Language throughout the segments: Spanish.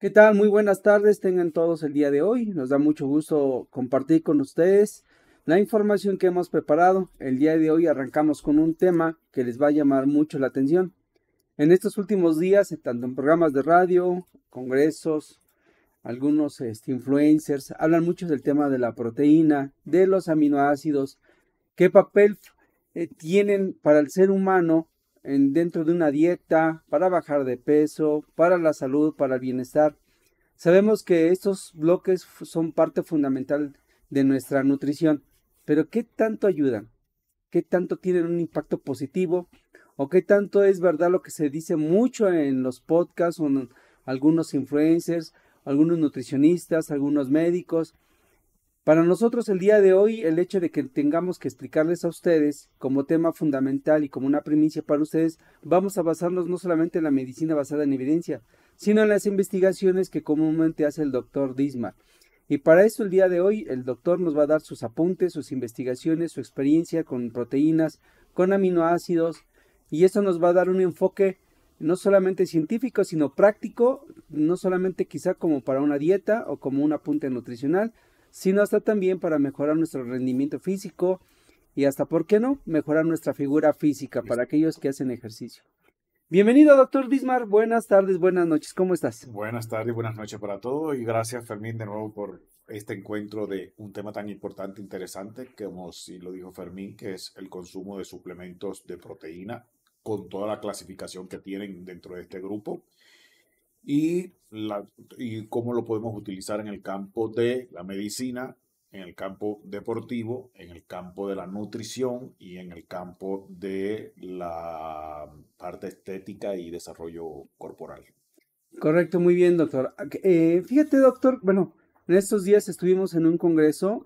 ¿Qué tal? Muy buenas tardes, tengan todos el día de hoy. Nos da mucho gusto compartir con ustedes la información que hemos preparado. El día de hoy arrancamos con un tema que les va a llamar mucho la atención. En estos últimos días, tanto en programas de radio, congresos, algunos influencers hablan mucho del tema de la proteína, de los aminoácidos, qué papel tienen para el ser humano dentro de una dieta, para bajar de peso, para la salud, para el bienestar. Sabemos que estos bloques son parte fundamental de nuestra nutrición, pero ¿qué tanto ayudan? ¿Qué tanto tienen un impacto positivo? ¿O qué tanto es verdad lo que se dice mucho en los podcasts o en algunos influencers, algunos nutricionistas, algunos médicos? Para nosotros el día de hoy, el hecho de que tengamos que explicarles a ustedes como tema fundamental y como una primicia para ustedes, vamos a basarnos no solamente en la medicina basada en evidencia, sino en las investigaciones que comúnmente hace el doctor Dismar. Y para eso el día de hoy el doctor nos va a dar sus apuntes, sus investigaciones, su experiencia con proteínas, con aminoácidos, y eso nos va a dar un enfoque no solamente científico, sino práctico, no solamente quizá como para una dieta o como un apunte nutricional, sino hasta también para mejorar nuestro rendimiento físico y hasta, ¿por qué no?, mejorar nuestra figura física para aquellos que hacen ejercicio. Bienvenido, doctor Bismar. Buenas tardes, buenas noches. ¿Cómo estás? Buenas tardes, buenas noches para todos y gracias Fermín de nuevo por este encuentro de un tema tan importante, interesante, como sí lo dijo Fermín, que es el consumo de suplementos de proteína con toda la clasificación que tienen dentro de este grupo y, y cómo lo podemos utilizar en el campo de la medicina, en el campo deportivo, en el campo de la nutrición y en el campo de la parte estética y desarrollo corporal. Correcto, muy bien, doctor. Fíjate, doctor, bueno, en estos días estuvimos en un congreso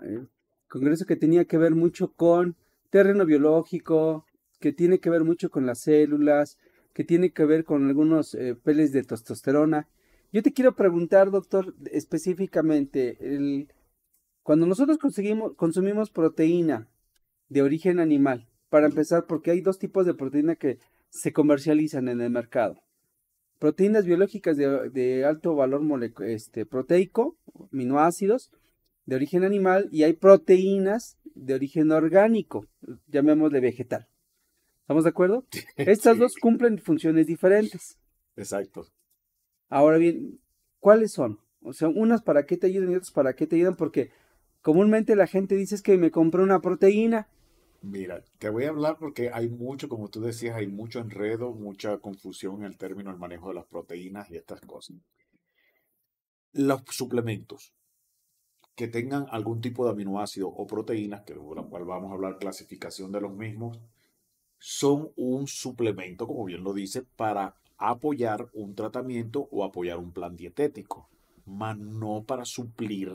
que tenía que ver mucho con terreno biológico, que tiene que ver mucho con las células, que tiene que ver con algunos peles de testosterona. Yo te quiero preguntar, doctor, específicamente, cuando nosotros consumimos proteína de origen animal, para empezar, porque hay dos tipos de proteína que se comercializan en el mercado: proteínas biológicas de alto valor proteico, aminoácidos de origen animal, y hay proteínas de origen orgánico, llamémosle vegetal. ¿Estamos de acuerdo? Estas Sí, dos cumplen funciones diferentes. exacto. Ahora bien, ¿cuáles son? O sea, unas para qué te ayudan y otras para qué te ayudan, porque comúnmente la gente dice es que me compré una proteína. Mira, te voy a hablar porque hay mucho, como tú decías, hay mucho enredo, mucha confusión en el término del manejo de las proteínas y estas cosas. Los suplementos que tengan algún tipo de aminoácido o proteínas, que de la cual vamos a hablar clasificación de los mismos, son un suplemento, como bien lo dice, para apoyar un tratamiento o apoyar un plan dietético, mas no para suplir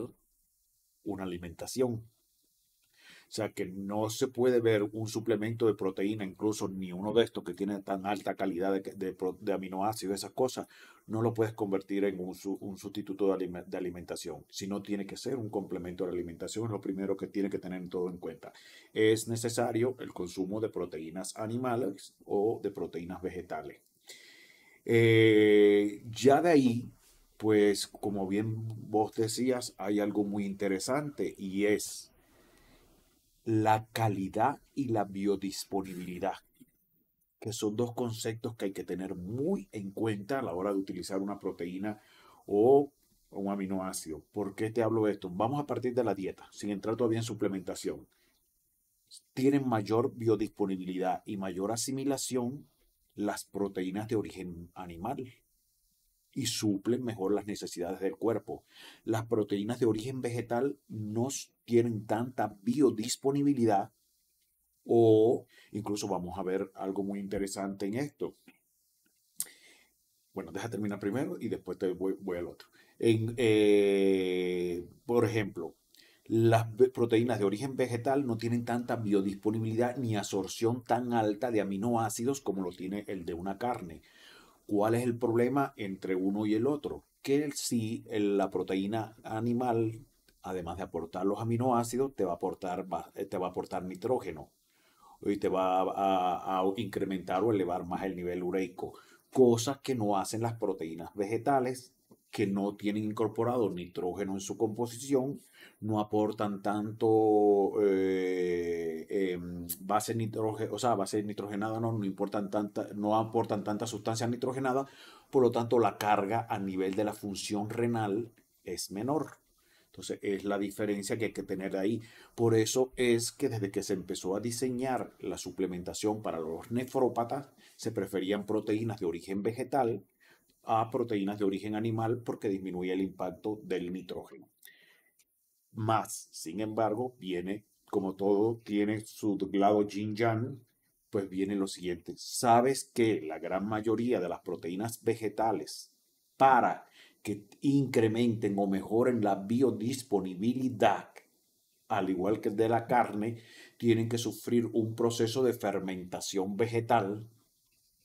una alimentación. O sea que no se puede ver un suplemento de proteína, incluso ni uno de estos que tiene tan alta calidad de aminoácidos, esas cosas, no lo puedes convertir en un sustituto de alimentación, sino tiene que ser un complemento de la alimentación, es lo primero que tiene que tener todo en cuenta. Es necesario el consumo de proteínas animales o de proteínas vegetales. Ya de ahí, pues como bien vos decías, hay algo muy interesante y es la calidad y la biodisponibilidad, que son dos conceptos que hay que tener muy en cuenta a la hora de utilizar una proteína o un aminoácido. ¿Por qué te hablo de esto? Vamos a partir de la dieta, sin entrar todavía en suplementación. Tienen mayor biodisponibilidad y mayor asimilación las proteínas de origen animal y suplen mejor las necesidades del cuerpo. Las proteínas de origen vegetal no tienen tanta biodisponibilidad. O incluso vamos a ver algo muy interesante en esto. Bueno, deja terminar primero y después voy al otro. Por ejemplo, las proteínas de origen vegetal no tienen tanta biodisponibilidad ni absorción tan alta de aminoácidos como lo tiene el de una carne. ¿Cuál es el problema entre uno y el otro? Que si la proteína animal, además de aportar los aminoácidos, te va a aportar nitrógeno y te va a incrementar o elevar más el nivel ureico, cosas que no hacen las proteínas vegetales. que no tienen incorporado nitrógeno en su composición, no aportan tanto base nitrógeno, o sea, base nitrogenada no aportan tanta sustancia nitrogenada, por lo tanto la carga a nivel de la función renal es menor. Entonces es la diferencia que hay que tener ahí. Por eso es que desde que se empezó a diseñar la suplementación para los nefrópatas, se preferían proteínas de origen vegetal a proteínas de origen animal porque disminuye el impacto del nitrógeno. Más, sin embargo, viene, como todo tiene su lado yin-yang, pues viene lo siguiente. Sabes que la gran mayoría de las proteínas vegetales, para que incrementen o mejoren la biodisponibilidad, al igual que de la carne, tienen que sufrir un proceso de fermentación vegetal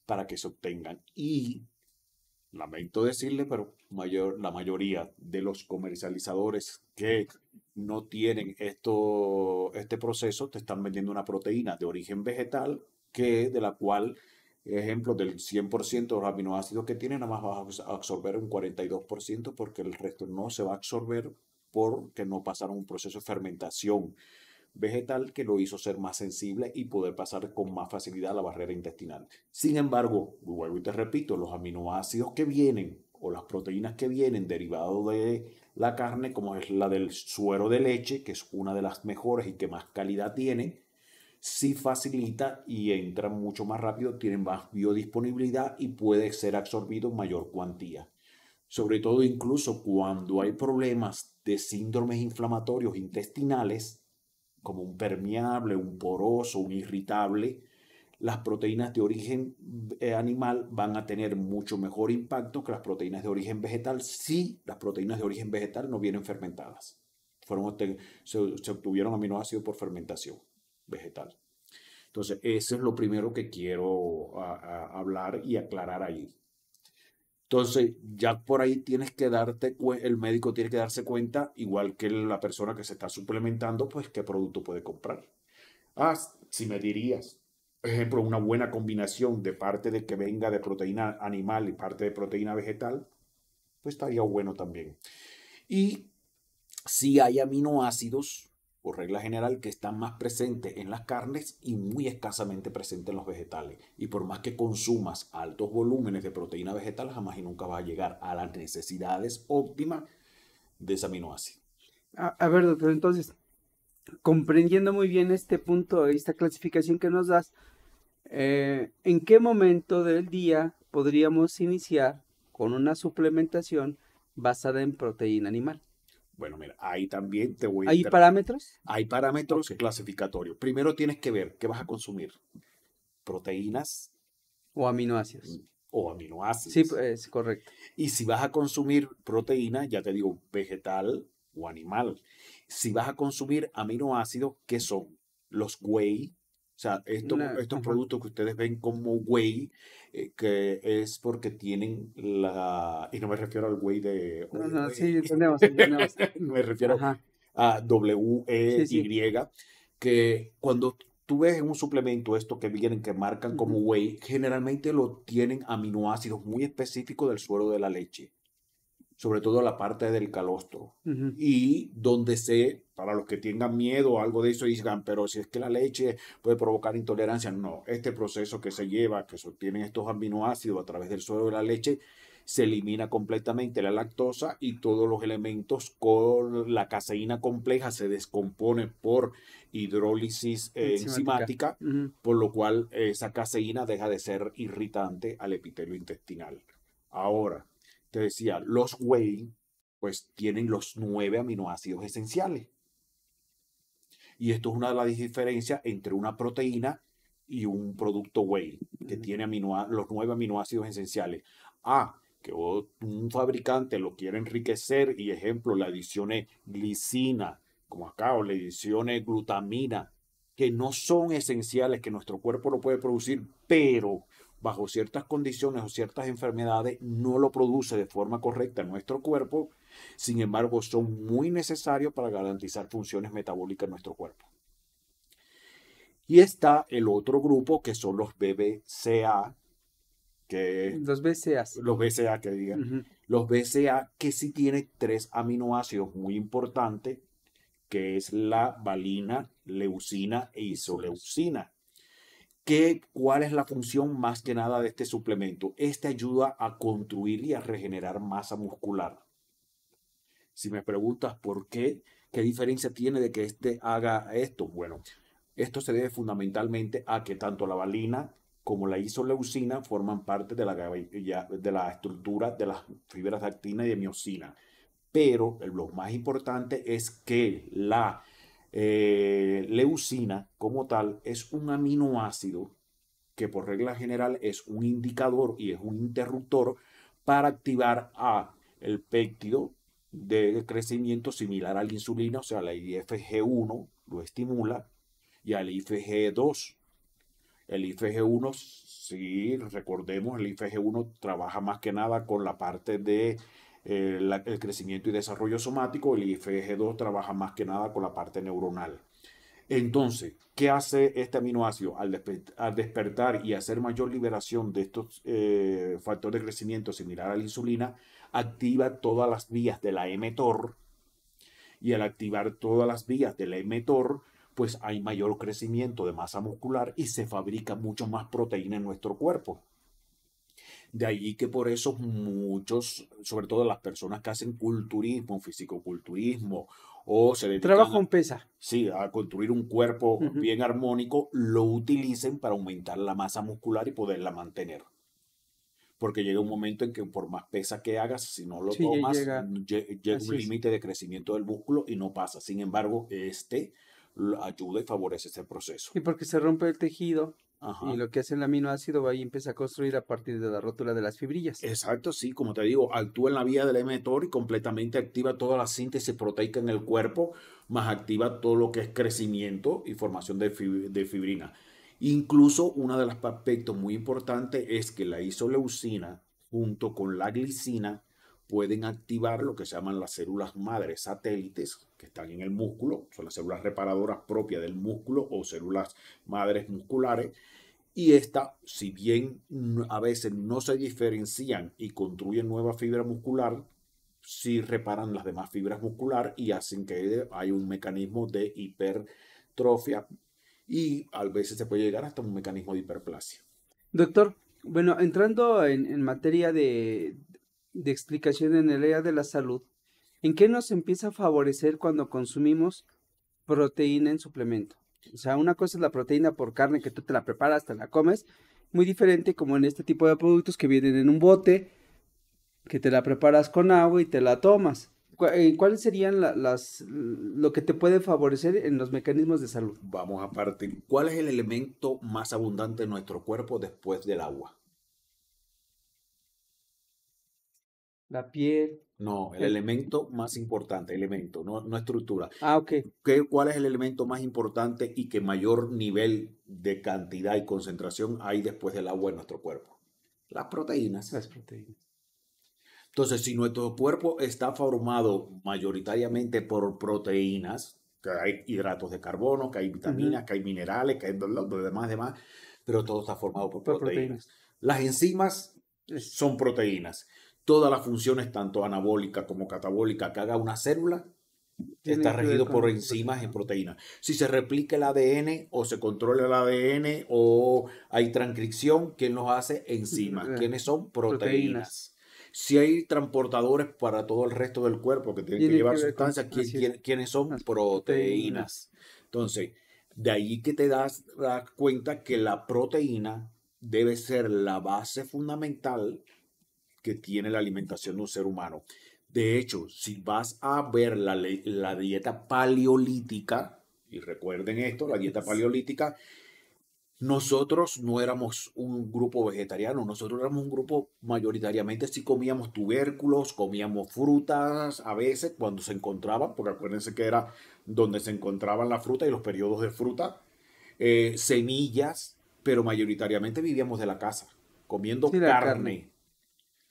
para que se obtengan. Y lamento decirle, pero la mayoría de los comercializadores que no tienen este proceso te están vendiendo una proteína de origen vegetal de la cual, ejemplo, del 100% de los aminoácidos que tiene, nada más vas a absorber un 42% porque el resto no se va a absorber porque no pasaron un proceso de fermentación vegetal que lo hizo ser más sensible y poder pasar con más facilidad a la barrera intestinal. Sin embargo, vuelvo y te repito, los aminoácidos que vienen o las proteínas que vienen derivados de la carne, como es la del suero de leche, que es una de las mejores y que más calidad tiene, sí facilita y entra mucho más rápido, tienen más biodisponibilidad y puede ser absorbido en mayor cuantía. Sobre todo incluso cuando hay problemas de síndromes inflamatorios intestinales, como un permeable, un poroso, un irritable, las proteínas de origen animal van a tener mucho mejor impacto que las proteínas de origen vegetal si las proteínas de origen vegetal no vienen fermentadas. Se obtuvieron aminoácidos por fermentación vegetal. Entonces, eso es lo primero que quiero hablar y aclarar ahí. Entonces, ya por ahí el médico tiene que darse cuenta, igual que la persona que se está suplementando, pues qué producto puede comprar. Ah, si me dirías, por ejemplo, una buena combinación de parte de que venga de proteína animal y parte de proteína vegetal, pues estaría bueno también. Y si hay aminoácidos, por regla general, que están más presentes en las carnes y muy escasamente presentes en los vegetales. Y por más que consumas altos volúmenes de proteína vegetal, jamás y nunca vas a llegar a las necesidades óptimas de ese aminoácido. A ver, doctor, entonces, comprendiendo muy bien este punto, esta clasificación que nos das, ¿en qué momento del día podríamos iniciar con una suplementación basada en proteína animal? Bueno, mira, ahí también te voy a ¿Hay parámetros? Hay parámetros Ok. clasificatorios. Primero tienes que ver qué vas a consumir. Proteínas ¿O aminoácidos? o Sí, aminoácidos. es correcto. Y si vas a consumir proteína, ya te digo, vegetal o animal. Si vas a consumir aminoácidos, ¿qué son? Los whey. O sea, estos Ajá. productos que ustedes ven como whey, que es porque tienen y no me refiero al whey de No, whey, no, sí, whey. entendemos, entendemos. Me refiero Ajá. a Sí, sí. WEY, que cuando tú ves en un suplemento esto que vienen, que marcan como Ujú. whey, generalmente lo tienen aminoácidos muy específicos del suero de la leche, sobre todo la parte del calostro. Ujú. Y donde para los que tengan miedo o algo de eso, digan, pero si es que la leche puede provocar intolerancia, no, este proceso que se lleva, que se obtienen estos aminoácidos a través del suero de la leche, se elimina completamente la lactosa y todos los elementos con la caseína compleja se descompone por hidrólisis Enzimática. enzimática, Ujú. por lo cual esa caseína deja de ser irritante al epitelio intestinal. Ahora, te decía, los whey pues tienen los 9 aminoácidos esenciales. Y esto es una de las diferencias entre una proteína y un producto whey, que Ujú. tiene los 9 aminoácidos esenciales. Que un fabricante lo quiere enriquecer y, ejemplo, le adicione glicina, como acá, o le adicione glutamina, que no son esenciales, que nuestro cuerpo lo puede producir, pero bajo ciertas condiciones o ciertas enfermedades no lo produce de forma correcta en nuestro cuerpo, sin embargo son muy necesarios para garantizar funciones metabólicas en nuestro cuerpo. Y está el otro grupo que son los BCAA, que Los BCAAs. los BCA que digan, Ujú. los BCA que sí tienen tres aminoácidos muy importantes, que es la valina, leucina e isoleucina. ¿Cuál es la función más que nada de este suplemento? Este ayuda a construir y a regenerar masa muscular. Si me preguntas por qué diferencia tiene de que este haga esto, bueno, esto se debe fundamentalmente a que tanto la valina como la isoleucina forman parte de la estructura de las fibras de actina y de miosina. Pero lo más importante es que la leucina como tal es un aminoácido que por regla general es un indicador y es un interruptor para activar el péptido de crecimiento similar a la insulina, o sea, la IFG1 lo estimula y al IFG2. El IFG1, si recordemos, el IFG1 trabaja más que nada con la parte de el crecimiento y desarrollo somático, el IFG2 trabaja más que nada con la parte neuronal. Entonces, ¿qué hace este aminoácido? Al despertar y hacer mayor liberación de estos factores de crecimiento similar a la insulina, activa todas las vías de la mTOR, y al activar todas las vías de la mTOR, pues hay mayor crecimiento de masa muscular y se fabrica mucho más proteína en nuestro cuerpo. De allí que por eso muchos, sobre todo las personas que hacen culturismo, fisicoculturismo, o se dedican Trabajo en pesa. sí, a construir un cuerpo Ujú. bien armónico, lo utilicen para aumentar la masa muscular y poderla mantener. Porque llega un momento en que por más pesa que hagas, si no lo Sí, ya tomas, llega. llega Así un es. límite de crecimiento del músculo y no pasa. Sin embargo, este ayuda y favorece ese proceso. Y porque se rompe el tejido y Ajá. lo que hace el aminoácido va y empieza a construir a partir de la rotura de las fibrillas. Exacto, sí, como te digo, actúa en la vía del mTOR y completamente activa toda la síntesis proteica en el cuerpo, más activa todo lo que es crecimiento y formación de fibrina. Incluso uno de los aspectos muy importantes es que la isoleucina junto con la glicina pueden activar lo que se llaman las células madres satélites que están en el músculo, son las células reparadoras propias del músculo o células madres musculares, y esta, si bien a veces no se diferencian y construyen nueva fibra muscular, sí reparan las demás fibras musculares y hacen que haya un mecanismo de hipertrofia y a veces se puede llegar hasta un mecanismo de hiperplasia. Doctor, bueno, entrando en materia de explicación en el área de la salud, ¿en qué nos empieza a favorecer cuando consumimos proteína en suplemento? O sea, una cosa es la proteína por carne que tú te la preparas, te la comes, muy diferente como en este tipo de productos que vienen en un bote, que te la preparas con agua y te la tomas. ¿Cuáles serían lo que te puede favorecer en los mecanismos de salud? Vamos a partir. ¿Cuál es el elemento más abundante en nuestro cuerpo después del agua? La piel, No, el el... elemento más importante, elemento, no estructura. Ah, ok, ¿Cuál es el elemento más importante y que mayor nivel de cantidad y concentración hay después del agua en nuestro cuerpo? Las proteínas. las proteínas. Entonces, si nuestro cuerpo está formado mayoritariamente por proteínas, que hay hidratos de carbono, que hay Ujú, vitaminas, que hay minerales, que hay lo demás, pero todo está formado por por proteínas. proteínas. Las enzimas Es- son proteínas. Todas las funciones, tanto anabólica como catabólica, que haga una célula, está tienen que ver regido por con enzimas en proteínas. proteínas. Si se replica el ADN o se controla el ADN o hay transcripción, ¿quién los hace? Enzimas. ¿Quiénes son? Proteínas. Proteínas. Si hay transportadores para todo el resto del cuerpo que tienen que Tiene llevar que ver con, sustancias, así es, ¿quiénes son? las proteínas. Proteínas. Entonces, de ahí que te das cuenta que la proteína debe ser la base fundamental que tiene la alimentación de un ser humano. De hecho, si vas a ver la dieta paleolítica, y recuerden esto, la dieta paleolítica, nosotros no éramos un grupo vegetariano, nosotros éramos un grupo mayoritariamente sí comíamos tubérculos, comíamos frutas, a veces cuando se encontraban, porque acuérdense que era donde se encontraban la fruta y los periodos de fruta, semillas, pero mayoritariamente vivíamos de la casa, Sí, comiendo la carne. carne.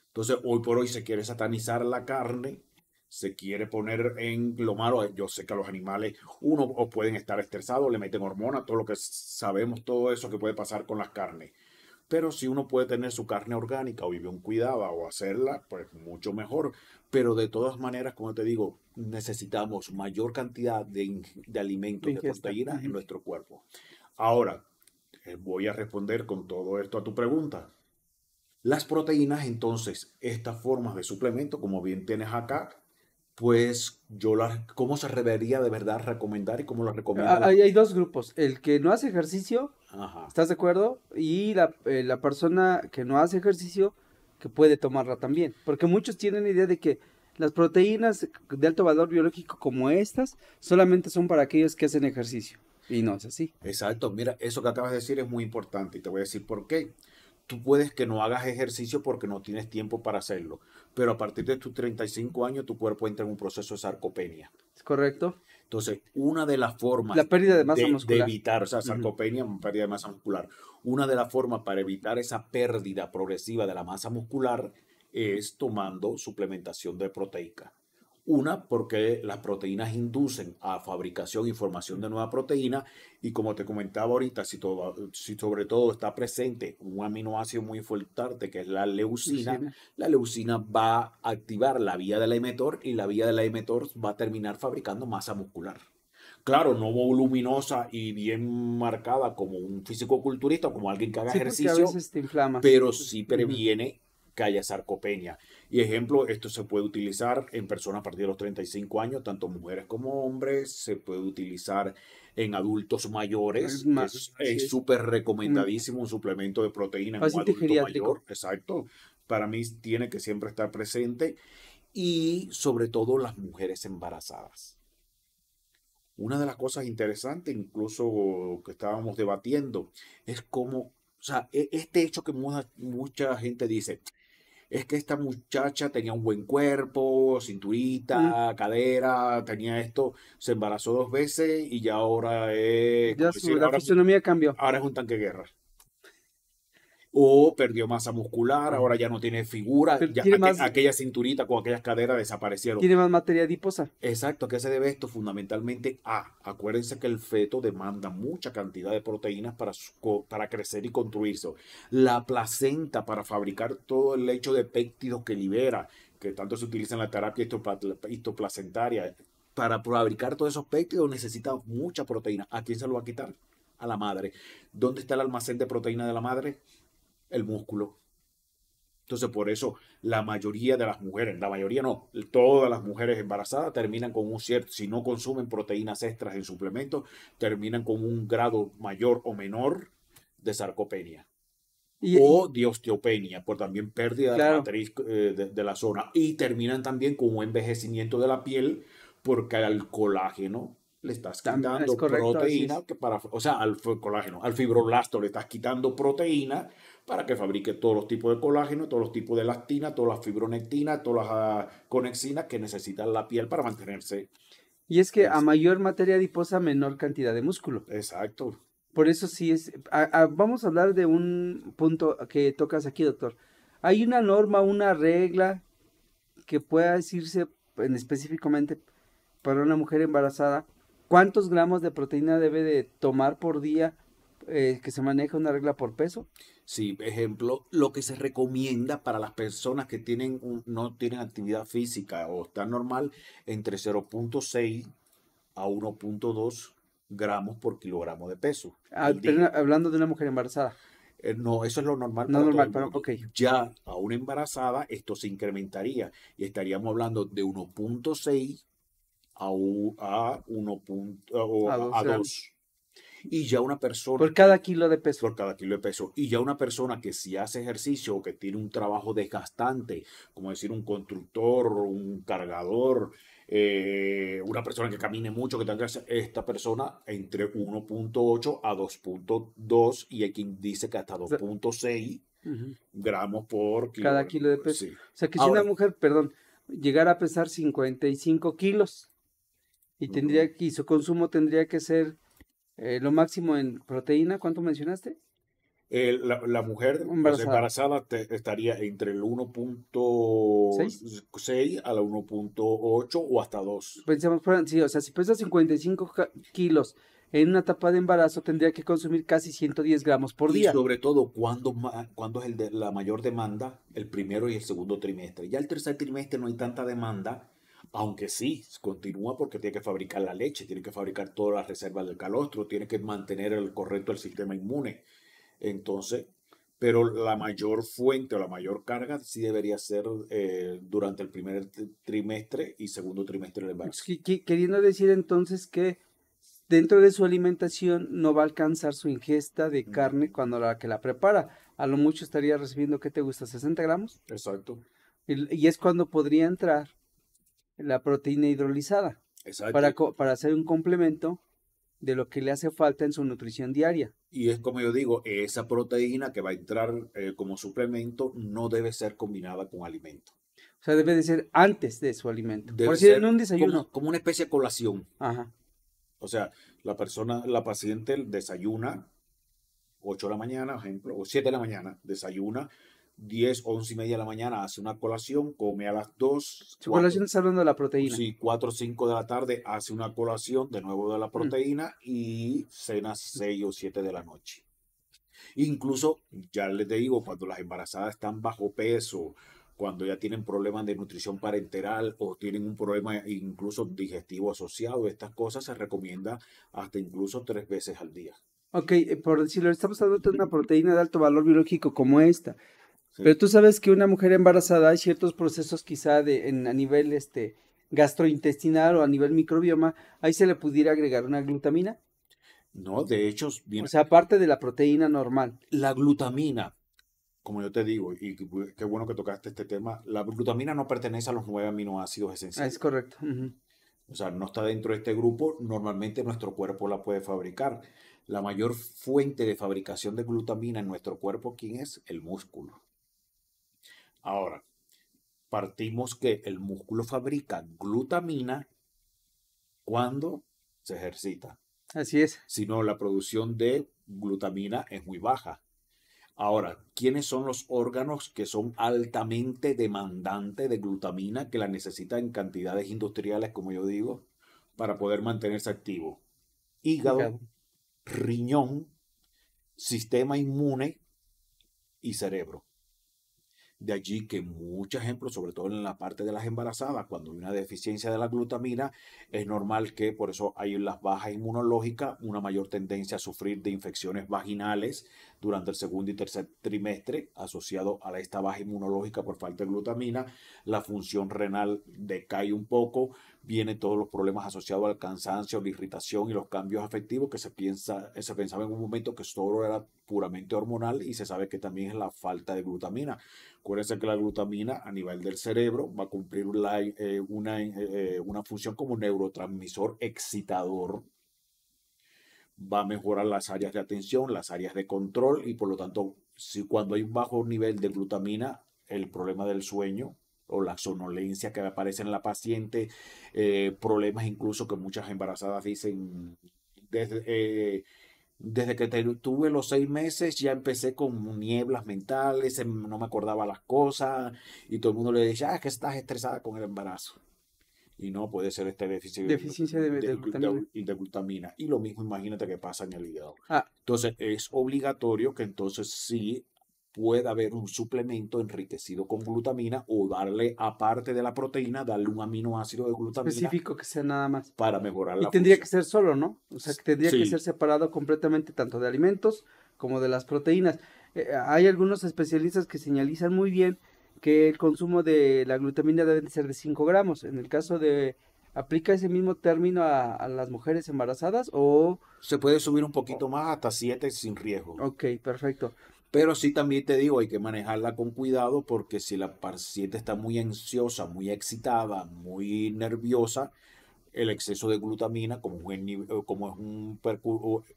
Entonces, hoy por hoy se quiere satanizar la carne, se quiere poner en lo malo. Yo sé que a los animales, uno, pueden estar estresados, le meten hormonas, todo lo que sabemos, todo eso que puede pasar con las carnes. Pero si uno puede tener su carne orgánica o bien cuidada o hacerla, pues mucho mejor. Pero de todas maneras, como te digo, necesitamos mayor cantidad de De alimentos, de ingesta. proteínas en Ujú. nuestro cuerpo. Ahora, voy a responder con todo esto a tu pregunta. Las proteínas, entonces, estas formas de suplemento, como bien tienes acá, pues ¿cómo se debería de verdad recomendar y cómo lo recomienda la... Hay dos grupos, el que no hace ejercicio, Ajá, ¿estás de acuerdo? Y la persona que no hace ejercicio, que puede tomarla también. Porque muchos tienen la idea de que las proteínas de alto valor biológico como estas solamente son para aquellos que hacen ejercicio. Y no es así. exacto. Mira, eso que acabas de decir es muy importante y te voy a decir por qué. Tú puedes que no hagas ejercicio porque no tienes tiempo para hacerlo, pero a partir de tus 35 años tu cuerpo entra en un proceso de sarcopenia. ¿Es correcto? Entonces, una de las La formas pérdida de masa de muscular. evitar, o sea, Ujú. sarcopenia, pérdida de masa muscular, una de las formas para evitar esa pérdida progresiva de la masa muscular es tomando suplementación de proteica. Una, porque las proteínas inducen a fabricación y formación de nueva proteína y como te comentaba ahorita, si sobre todo está presente un aminoácido muy fuerte que es Lucina. la leucina va a activar la vía del emetor y la vía del emetor va a terminar fabricando masa muscular. Claro, no voluminosa y bien marcada como un fisicoculturista o como alguien que haga Sí, porque a ejercicio, veces te inflamas. pero sí Ujú. previene que haya sarcopenia. Y ejemplo, esto se puede utilizar en personas a partir de los 35 años, tanto mujeres como hombres, se puede utilizar en adultos mayores, Así es es. súper Un recomendadísimo un suplemento de proteína en un paciente adulto geriátrico. mayor, exacto. Para mí tiene que siempre estar presente y sobre todo las mujeres embarazadas. Una de las cosas interesantes, incluso que estábamos debatiendo, es cómo, o sea, este hecho que mucha gente dice, es que esta muchacha tenía un buen cuerpo, Mm, cinturita, cadera, tenía esto, se embarazó 2 veces y ya ahora es, ya como decir, la fisonomía cambió. ahora es un tanque de guerra. O perdió masa muscular, Ajá. ahora ya no tiene figura, Pero ya aquella cinturita con aquellas caderas desaparecieron. tiene más materia adiposa. Exacto, ¿a qué se debe esto? Fundamentalmente acuérdense que el feto demanda mucha cantidad de proteínas para crecer y construirse. La placenta para fabricar todo el hecho de péptidos que libera, que tanto se utiliza en la terapia histoplacentaria, para fabricar todos esos péptidos necesita mucha proteína. ¿A quién se lo va a quitar? A la madre. ¿Dónde está el almacén de proteína de la madre? El músculo. Entonces, por eso la mayoría de las mujeres, la mayoría no, todas las mujeres embarazadas terminan con un cierto, si no consumen proteínas extras en suplementos, terminan con un grado mayor o menor de sarcopenia o Y de osteopenia, por también pérdida de la claro, matriz de la zona. Y terminan también con un envejecimiento de la piel porque al colágeno le estás es quitando correcto, así proteína, es. o sea, al colágeno, al fibroblasto le estás quitando proteína para que fabrique todos los tipos de colágeno, todos los tipos de elastina, todas las fibronectinas, todas las conexinas que necesita la piel para mantenerse. Y es que a Es, mayor materia adiposa, menor cantidad de músculo. exacto. Por eso sí es. Vamos a hablar de un punto que tocas aquí, doctor. ¿Hay una norma, una regla que pueda decirse específicamente para una mujer embarazada cuántos gramos de proteína debe de tomar por día, que se maneja una regla por peso? Sí, ejemplo, lo que se recomienda para las personas que no tienen actividad física o están normal, entre 0,6 a 1,2 gramos por kilogramo de peso al Pero día. hablando de una mujer embarazada, No, eso es lo normal no para todo normal, el pero mundo. ok, Ya a una embarazada esto se incrementaría y estaríamos hablando de 1,6 a 1 a o 2 a gramos 2. Y ya una persona por cada kilo de peso. por cada kilo de peso. Y ya una persona que si hace ejercicio o que tiene un trabajo desgastante, como decir un constructor, un cargador, una persona que camine mucho, que tenga que hacer, esta persona entre 1,8 a 2,2 y hay quien dice que hasta O sea, 2,6 ujú, gramos por cada kilogramo. kilo de peso. Sí. O sea que si una Ahora, mujer, perdón, llegara a pesar 55 kilos y ujú, y su consumo tendría que ser lo máximo en proteína, ¿cuánto mencionaste? la mujer pues, Embarazada. embarazada estaría entre el 1,6 ¿6? a la 1,8 o hasta 2. Pensemos, sí, o sea, si pesa 55 kilos en una etapa de embarazo tendría que consumir casi 110 gramos por Y día. sobre todo, cuando es la mayor demanda, el primero y el segundo trimestre. Ya el tercer trimestre no hay tanta demanda, aunque sí, continúa porque tiene que fabricar la leche, tiene que fabricar todas las reservas del calostro, tiene que mantener el correcto el sistema inmune. Entonces, pero la mayor fuente o la mayor carga sí debería ser durante el primer trimestre y segundo trimestre del embarazo. Queriendo decir entonces que dentro de su alimentación no va a alcanzar su ingesta de carne Ujú. cuando la que la prepara. A lo mucho estaría recibiendo, ¿qué te gusta? 60 gramos. Exacto, Y es cuando podría entrar la proteína hidrolizada exacto. para hacer un complemento de lo que le hace falta en su nutrición diaria. Y es como yo digo, esa proteína que va a entrar como suplemento no debe ser combinada con alimento. O sea, debe de ser antes de su alimento. Por Debe decir, en ser un como, desayuno. como una especie de colación. Ajá. O sea, la paciente desayuna 8 de la mañana, por ejemplo, o 7 de la mañana, desayuna, 10, 11 y media de la mañana hace una colación, come a las 2, Su 4, colación está hablando de la proteína. sí, 4 o 5 de la tarde hace una colación de nuevo de la Mm. proteína y cena 6 o 7 de la noche. Incluso, ya les digo, cuando las embarazadas están bajo peso, cuando ya tienen problemas de nutrición parenteral o tienen un problema incluso digestivo asociado, estas cosas se recomienda hasta incluso 3 veces al día. Ok, por decirlo, estamos hablando de una proteína de alto valor biológico como esta. ¿Sí? Pero tú sabes que una mujer embarazada hay ciertos procesos quizá a nivel gastrointestinal o a nivel microbioma, ahí se le pudiera agregar una glutamina. No, de hecho, O mira, sea, aparte de la proteína normal. la glutamina, como yo te digo, y qué bueno que tocaste este tema, la glutamina no pertenece a los 9 aminoácidos Ah, es esenciales. correcto. Ujú. O sea, no está dentro de este grupo, normalmente nuestro cuerpo la puede fabricar. La mayor fuente de fabricación de glutamina en nuestro cuerpo, ¿quién es? El músculo. Ahora, partimos que el músculo fabrica glutamina cuando se ejercita. Así es. Si no, la producción de glutamina es muy baja. Ahora, ¿quiénes son los órganos que son altamente demandantes de glutamina, que la necesitan en cantidades industriales, como yo digo, para poder mantenerse activo? Hígado, Hígado. riñón, sistema inmune y cerebro. De allí que muchos ejemplos, sobre todo en la parte de las embarazadas, cuando hay una deficiencia de la glutamina, es normal que por eso hay las bajas inmunológicas, una mayor tendencia a sufrir de infecciones vaginales durante el segundo y tercer trimestre, asociado a esta baja inmunológica por falta de glutamina. La función renal decae un poco, vienen todos los problemas asociados al cansancio, la irritación y los cambios afectivos que se pensaba en un momento que solo era puramente hormonal y se sabe que también es la falta de glutamina. Acuérdense que la glutamina a nivel del cerebro va a cumplir una función como neurotransmisor excitador, va a mejorar las áreas de atención, las áreas de control y por lo tanto, si cuando hay un bajo nivel de glutamina, el problema del sueño o la somnolencia que aparece en la paciente, problemas incluso que muchas embarazadas dicen desde, desde que tuve los 6 meses ya empecé con nieblas mentales, no me acordaba las cosas y todo el mundo le decía, es que estás estresada con el embarazo. Y no puede ser este déficit Deficiencia de glutamina. de glutamina. Y lo mismo imagínate que pasa en el hígado. Ah, Entonces es obligatorio que entonces sí pueda haber un suplemento enriquecido con glutamina o darle aparte de la proteína, darle un aminoácido de glutamina específico que sea nada más. para mejorar Y la tendría que función. ser solo, ¿no? O sea, que tendría que ser Sí, separado completamente tanto de alimentos como de las proteínas. Hay algunos especialistas que señalizan muy bien que el consumo de la glutamina debe de ser de 5 gramos. En el caso de, ¿aplica ese mismo término a las mujeres embarazadas o? se puede subir un o- poquito más hasta 7 sin riesgo. ok, perfecto. Pero sí también te digo, hay que manejarla con cuidado porque si la paciente está muy ansiosa, muy excitada, muy nerviosa, el exceso de glutamina, como es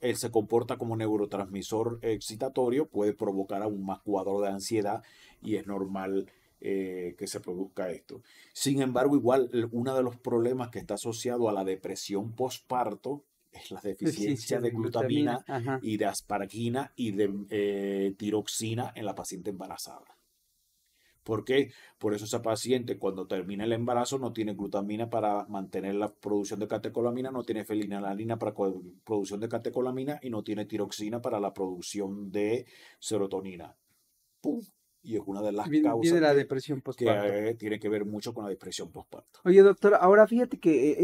él se comporta como neurotransmisor excitatorio, puede provocar aún más cuadro de ansiedad y es normal que se produzca esto. Sin embargo, igual, uno de los problemas que está asociado a la depresión postparto es la Deficiencia deficiencia de de glutamina. glutamina Ajá. y de asparagina y de tiroxina en la paciente embarazada. ¿Por qué? Por eso esa paciente cuando termina el embarazo no tiene glutamina para mantener la producción de catecolamina, no tiene fenilalanina para producción de catecolamina y no tiene tiroxina para la producción de serotonina. ¡Pum! Y es una de las Viene causas la depresión postparto. que tiene que ver mucho con la depresión postparto. Oye, doctor, ahora fíjate que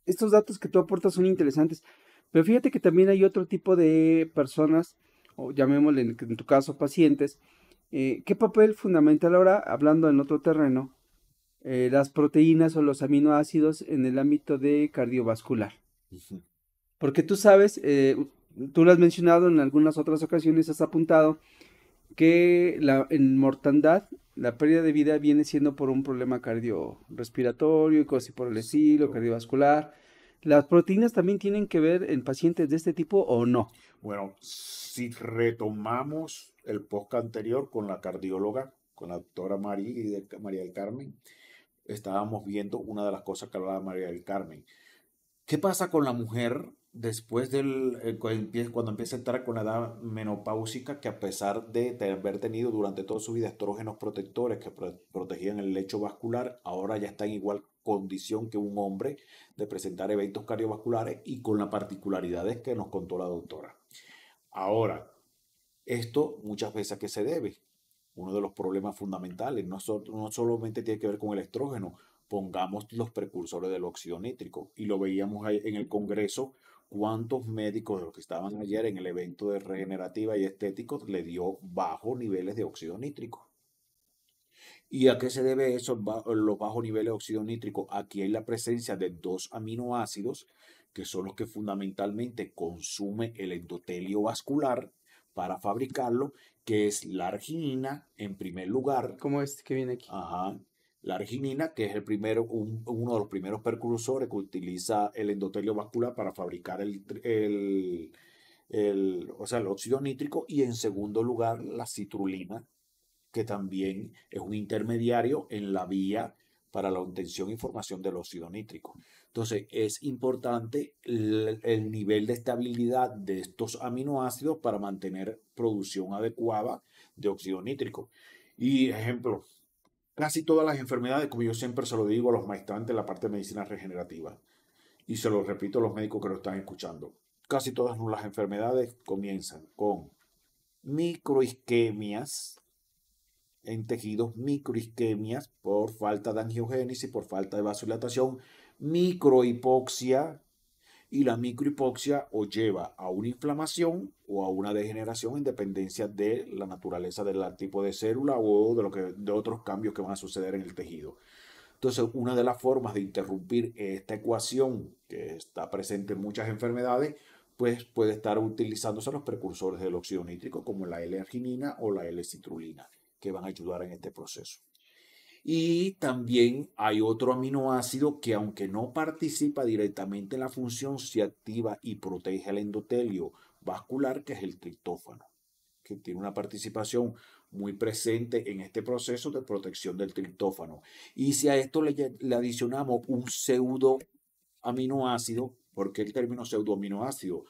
estos datos que tú aportas son interesantes, pero fíjate que también hay otro tipo de personas, o llamémosle en tu caso pacientes, ¿qué papel fundamental ahora, hablando en otro terreno, las proteínas o los aminoácidos en el ámbito de cardiovascular? Ujú. Porque tú sabes, tú lo has mencionado en algunas otras ocasiones, has apuntado que en mortandad la pérdida de vida viene siendo por un problema cardiorrespiratorio y cosas así por el estilo, Exacto. cardiovascular. ¿Las proteínas también tienen que ver en pacientes de este tipo o no? Bueno, si retomamos el podcast anterior con la cardióloga, con la doctora María del Carmen, estábamos viendo una de las cosas que hablaba María del Carmen. ¿Qué pasa con la mujer después cuando empieza a entrar con la edad menopáusica, que a pesar de haber tenido durante toda su vida estrógenos protectores que protegían el lecho vascular, ahora ya está en igual condición que un hombre de presentar eventos cardiovasculares y con las particularidades que nos contó la doctora? Ahora, esto muchas veces a qué se debe. Uno de los problemas fundamentales no solamente tiene que ver con el estrógeno, pongamos los precursores del óxido nítrico. Y lo veíamos ahí en el Congreso, cuántos médicos de los que estaban ayer en el evento de regenerativa y estéticos le dio bajos niveles de óxido nítrico. ¿Y a qué se debe eso, los bajos niveles de óxido nítrico? Aquí hay la presencia de dos aminoácidos que son los que fundamentalmente consume el endotelio vascular para fabricarlo, que es la arginina en primer lugar. Como este que viene aquí. Ajá. La arginina, que es uno de los primeros precursores que utiliza el endotelio vascular para fabricar o sea, el óxido nítrico. Y en segundo lugar, la citrulina, que también es un intermediario en la vía para la obtención e información del óxido nítrico. Entonces, es importante el nivel de estabilidad de estos aminoácidos para mantener producción adecuada de óxido nítrico. Y ejemplo, casi todas las enfermedades, como yo siempre se lo digo a los maestrantes de la parte de medicina regenerativa, y se lo repito a los médicos que lo están escuchando, casi todas las enfermedades comienzan con microisquemias en tejidos, microisquemias por falta de angiogénesis, por falta de vasodilatación, microhipoxia, y la microhipoxia o lleva a una inflamación o a una degeneración en dependencia de la naturaleza del tipo de célula o de otros cambios que van a suceder en el tejido. Entonces, una de las formas de interrumpir esta ecuación que está presente en muchas enfermedades, pues puede estar utilizándose los precursores del óxido nítrico como la L-arginina o la L-citrulina, que van a ayudar en este proceso. Y también hay otro aminoácido que, aunque no participa directamente en la función, se activa y protege el endotelio vascular, que es el triptófano, que tiene una participación muy presente en este proceso de protección del triptófano. Y si a esto le adicionamos un pseudo aminoácido, ¿por qué el término pseudoaminoácido?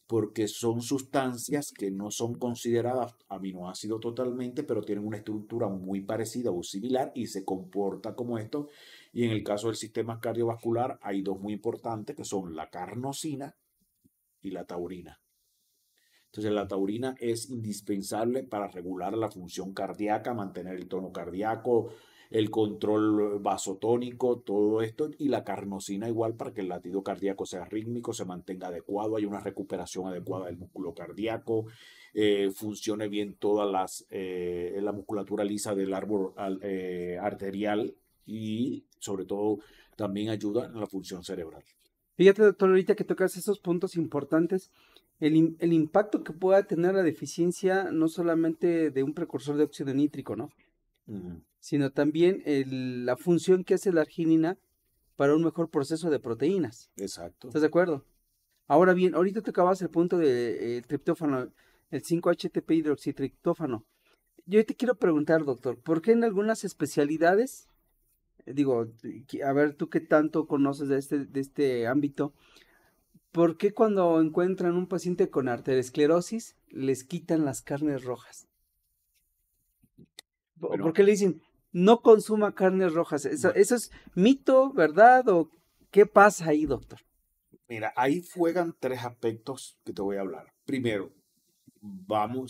Porque son sustancias que no son consideradas aminoácidos totalmente, pero tienen una estructura muy parecida o similar y se comporta como esto. Y en el caso del sistema cardiovascular hay dos muy importantes que son la carnosina y la taurina. Entonces la taurina es indispensable para regular la función cardíaca, mantener el tono cardíaco, el control vasotónico, todo esto, y la carnosina igual para que el latido cardíaco sea rítmico, se mantenga adecuado, hay una recuperación adecuada del músculo cardíaco, funcione bien la musculatura lisa del árbol arterial y sobre todo también ayuda en la función cerebral. Fíjate, doctor, ahorita que tocas esos puntos importantes, el impacto que pueda tener la deficiencia no solamente de un precursor de óxido nítrico, ¿no? Ujú. Sino también la función que hace la arginina para un mejor proceso de proteínas. Exacto. ¿Estás de acuerdo? Ahora bien, ahorita tocabas el punto del triptófano, el 5-HTP hidroxitriptófano. Yo te quiero preguntar, doctor, ¿por qué en algunas especialidades, digo, a ver tú qué tanto conoces de este ámbito, por qué cuando encuentran un paciente con arteriosclerosis les quitan las carnes rojas? ¿Por Bueno, qué le dicen no consuma carnes rojas? ¿Eso, bueno, eso es mito, verdad? ¿O qué pasa ahí, doctor? mira, ahí juegan tres aspectos que te voy a hablar. Primero,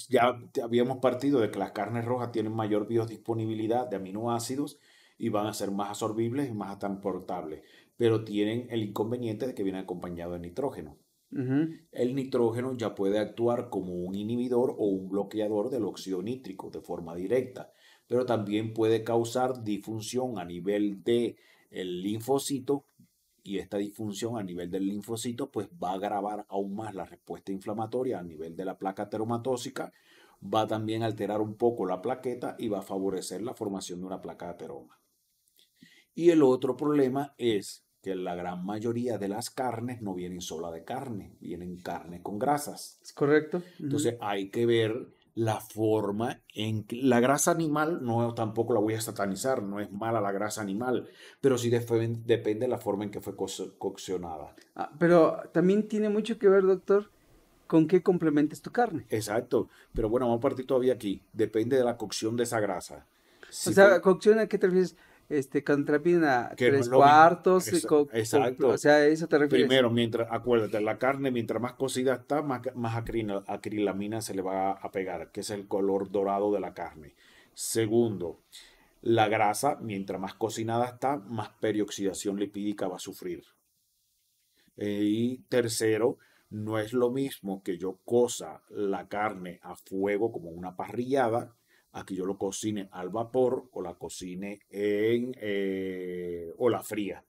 ya habíamos partido de que las carnes rojas tienen mayor biodisponibilidad de aminoácidos y van a ser más absorbibles y más transportables, pero tienen el inconveniente de que vienen acompañados de nitrógeno. Ujú. El nitrógeno ya puede actuar como un inhibidor o un bloqueador del óxido nítrico de forma directa, pero también puede causar disfunción a nivel de el linfocito, y esta disfunción a nivel del linfocito pues va a agravar aún más la respuesta inflamatoria a nivel de la placa ateromatóxica, va también a alterar un poco la plaqueta y va a favorecer la formación de una placa de ateroma. Y el otro problema es que la gran mayoría de las carnes no vienen sola de carne, vienen carne con grasas. ¿Es correcto? Ujú. Entonces hay que ver la forma en que la grasa animal, no tampoco la voy a satanizar, no es mala la grasa animal, pero sí depende de la forma en que fue coccionada. Pero también tiene mucho que ver, doctor, con qué complementes tu carne. Exacto, pero bueno, vamos a partir todavía aquí. Depende de la cocción de esa grasa. O Si fue sea, cocción, ¿a qué te refieres? Contrapina a que no es tres lo mismo. cuartos, o Exacto. sea, ¿a eso te refieres? Primero, acuérdate, la carne, mientras más cocida está, más acrilamina se le va a pegar, que es el color dorado de la carne. Segundo, la grasa, mientras más cocinada está, más perioxidación lipídica va a sufrir. Y tercero, no es lo mismo que yo cosa la carne a fuego como una parrillada, a que yo lo cocine al vapor o la cocine o la fría.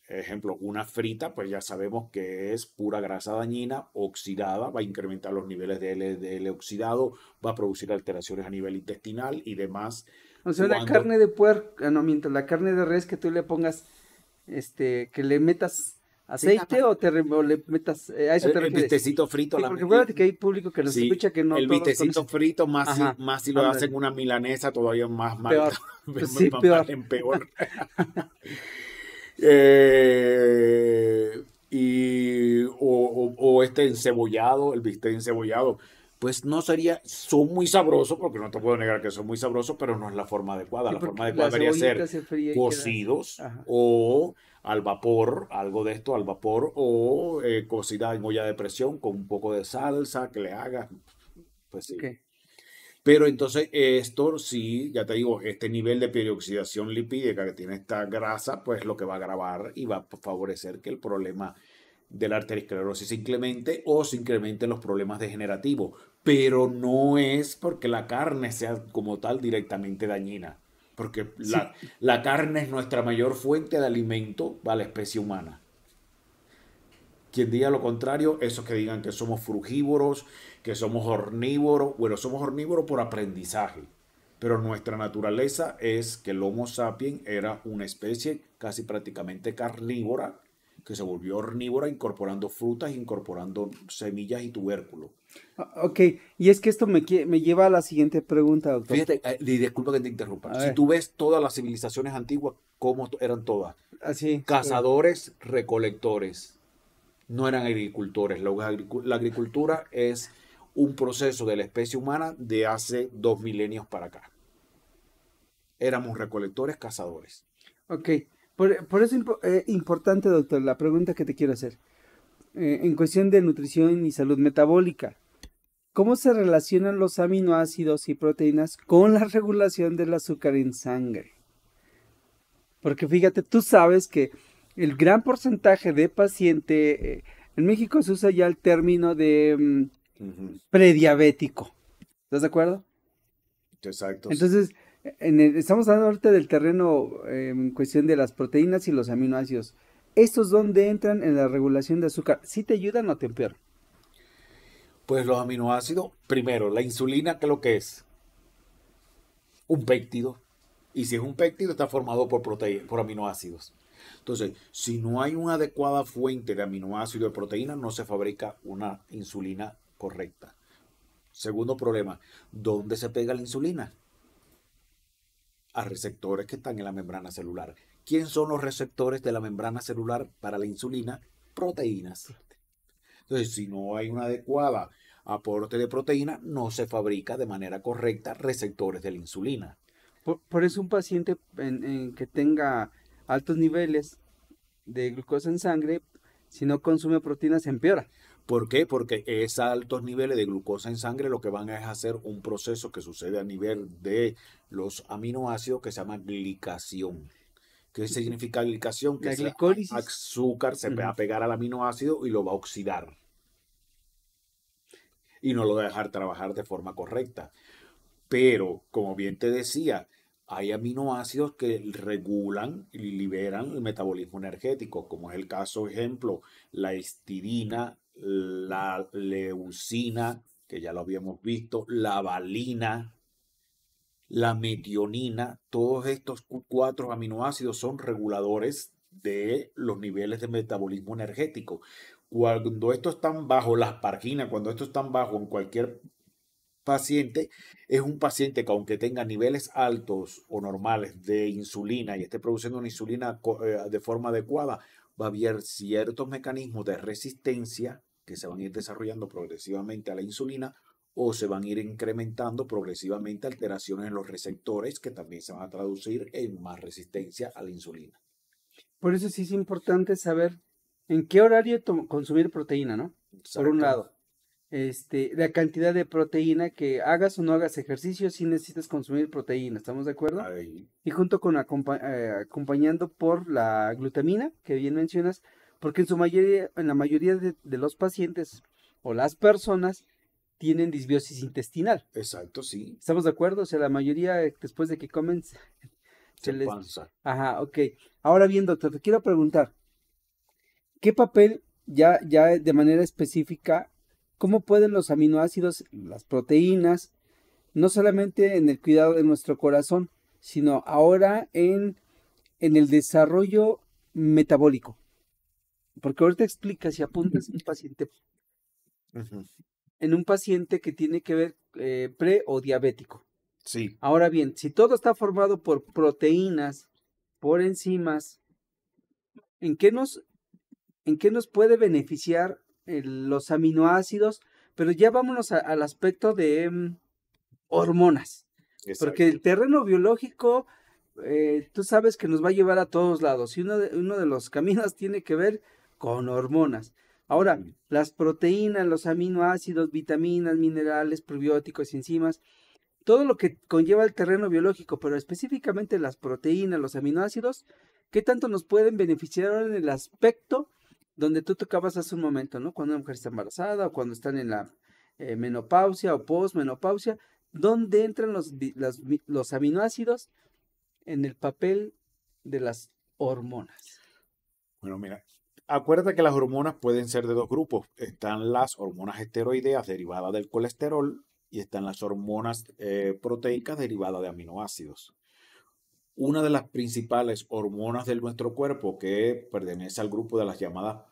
Ejemplo, una frita, pues ya sabemos que es pura grasa dañina, oxidada, va a incrementar los niveles de LDL oxidado, va a producir alteraciones a nivel intestinal y demás. O sea, una Cuando, carne de puerco, no, mientras la carne de res que tú le pongas, que le metas sí, nada aceite más, o le metas, a eso te el refieres. bistecito frito, Sí, porque acuérdate que hay público que nos sí, escucha que no el todos bistecito conocen. frito, Ajá, más si lo hacen ándale, una milanesa, todavía más mal, peor. Pues sí, más mal peor. en peor. Eh, o este encebollado, el bistec encebollado, pues no sería, son muy sabrosos, porque no te puedo negar que son muy sabrosos, pero no es la forma adecuada. Sí, La forma porque adecuada la debería cebollita ser se fría y queda así. cocidos Ajá, o al vapor, algo de esto al vapor, o cocida en olla de presión con un poco de salsa que le hagas, pues ok. sí. Pero entonces esto sí, ya te digo, este nivel de peroxidación lipídica que tiene esta grasa, pues lo que va a agravar y va a favorecer que el problema de la arteriosclerosis se incremente o se incrementen los problemas degenerativos. Pero no es porque la carne sea como tal directamente dañina, porque Sí, la carne es nuestra mayor fuente de alimento para la especie humana. Quien diga lo contrario, esos que digan que somos frugívoros, que somos omnívoros, bueno, somos omnívoros por aprendizaje, pero nuestra naturaleza es que el Homo sapiens era una especie casi prácticamente carnívora, que se volvió omnívora incorporando frutas, incorporando semillas y tubérculos. ok. Y es que esto me lleva a la siguiente pregunta, doctor. Fíjate, y disculpa que te interrumpa, A si ver, tú ves todas las civilizaciones antiguas, ¿cómo eran todas? así, es correcto. Cazadores, recolectores, no eran agricultores. La agricultura es un proceso de la especie humana de hace 2 milenios para acá. Éramos recolectores, cazadores. Ok. Por eso importante, doctor, la pregunta que te quiero hacer. En cuestión de nutrición y salud metabólica. ¿Cómo se relacionan los aminoácidos y proteínas con la regulación del azúcar en sangre? Porque fíjate, tú sabes que el gran porcentaje de paciente, en México se usa ya el término de Ujú. prediabético. ¿Estás de acuerdo? Exacto, sí. Entonces, estamos hablando ahorita del terreno en cuestión de las proteínas y los aminoácidos. ¿Estos dónde entran en la regulación de azúcar? ¿Sí te ayudan o te empeoran? Pues los aminoácidos, primero, la insulina, ¿qué es lo que es? Un péptido. Y si es un péptido, está formado por aminoácidos. Entonces, si no hay una adecuada fuente de aminoácidos y proteínas, no se fabrica una insulina correcta. Segundo problema, ¿dónde se pega la insulina? A receptores que están en la membrana celular. ¿Quién son los receptores de la membrana celular para la insulina? Proteínas. Entonces, si no hay una adecuada aporte de proteína, no se fabrica de manera correcta receptores de la insulina. Por eso un paciente que tenga altos niveles de glucosa en sangre, si no consume proteínas, se empeora. ¿Por qué? Porque esos altos niveles de glucosa en sangre lo que van a hacer un proceso que sucede a nivel de los aminoácidos que se llama glicación. ¿Qué significa glicación? Que La ese glicólisis. azúcar se va Ujú. a pegar al aminoácido y lo va a oxidar y no lo va a dejar trabajar de forma correcta. Pero, como bien te decía, hay aminoácidos que regulan y liberan el metabolismo energético, como es el caso, ejemplo, la histidina, la leucina, que ya lo habíamos visto, la valina, la metionina. Todos estos cuatro aminoácidos son reguladores de los niveles de metabolismo energético. Cuando estos están bajo, la aspargina, cuando estos están bajo en cualquier paciente, es un paciente que aunque tenga niveles altos o normales de insulina y esté produciendo una insulina de forma adecuada, va a haber ciertos mecanismos de resistencia que se van a ir desarrollando progresivamente a la insulina o se van a ir incrementando progresivamente alteraciones en los receptores que también se van a traducir en más resistencia a la insulina. Por eso sí es importante saber en qué horario consumir proteína, ¿no? Por un Exacto. lado, la cantidad de proteína que hagas o no hagas ejercicio, sí necesitas consumir proteína, ¿estamos de acuerdo? Ahí, Y junto con acompañando por la glutamina, que bien mencionas, porque en la mayoría de los pacientes o las personas tienen disbiosis intestinal. exacto, sí. ¿Estamos de acuerdo? O sea, la mayoría después de que comen Se se les... panza. Ajá, ok. Ahora bien, doctor, te quiero preguntar, ¿qué papel ya de manera específica, cómo pueden los aminoácidos, las proteínas, no solamente en el cuidado de nuestro corazón, sino ahora en el desarrollo metabólico? Porque ahorita explicas y apuntas Ujú. en un paciente que tiene que ver pre o diabético. Sí, Ahora bien, si todo está formado por proteínas, por enzimas, ¿en qué en qué nos puede beneficiar los aminoácidos? Pero ya vámonos al aspecto de hormonas, porque exacto. el terreno biológico, tú sabes que nos va a llevar a todos lados y uno de los caminos tiene que ver con hormonas. Ahora, Ujú. las proteínas, los aminoácidos, vitaminas, minerales, probióticos, enzimas, todo lo que conlleva el terreno biológico, pero específicamente las proteínas, los aminoácidos, ¿qué tanto nos pueden beneficiar ahora en el aspecto donde tú tocabas hace un momento, ¿no? Cuando una mujer está embarazada o cuando están en la menopausia o posmenopausia, ¿dónde entran los aminoácidos en el papel de las hormonas? Bueno, mira, acuérdate que las hormonas pueden ser de dos grupos. Están las hormonas esteroideas derivadas del colesterol y están las hormonas proteicas derivadas de aminoácidos. Una de las principales hormonas de nuestro cuerpo que pertenece al grupo de las llamadas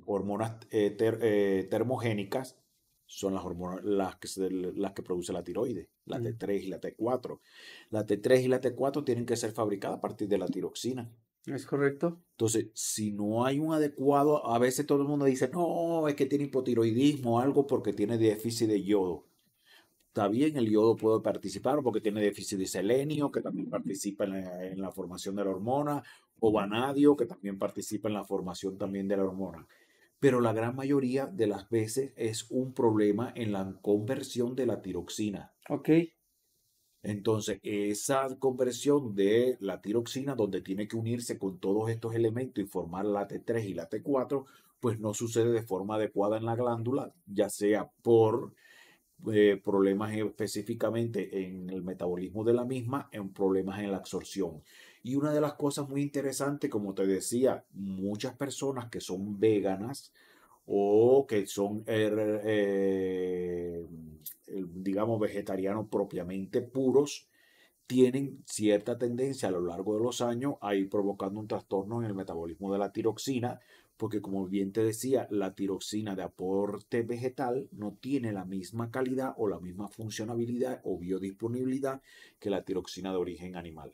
hormonas termogénicas son las hormonas las que produce la tiroides, la Mm, T3 y la T4. La T3 y la T4 tienen que ser fabricadas a partir de la tiroxina. ¿es correcto? Entonces, si no hay un adecuado, a veces todo el mundo dice, no, es que tiene hipotiroidismo o algo porque tiene déficit de yodo. Está bien, el yodo puede participar porque tiene déficit de selenio, que también participa en la formación de la hormona, o vanadio, que también participa en la formación también de la hormona. Pero la gran mayoría de las veces es un problema en la conversión de la tiroxina. Ok. Entonces, esa conversión de la tiroxina, donde tiene que unirse con todos estos elementos y formar la T3 y la T4, pues no sucede de forma adecuada en la glándula, ya sea por problemas específicamente en el metabolismo de la misma, en problemas en la absorción. Y una de las cosas muy interesantes, como te decía, muchas personas que son veganas o que son, digamos, vegetarianos propiamente puros, tienen cierta tendencia a lo largo de los años a ir provocando un trastorno en el metabolismo de la tiroxina, porque como bien te decía, la tiroxina de aporte vegetal no tiene la misma calidad o la misma funcionabilidad o biodisponibilidad que la tiroxina de origen animal.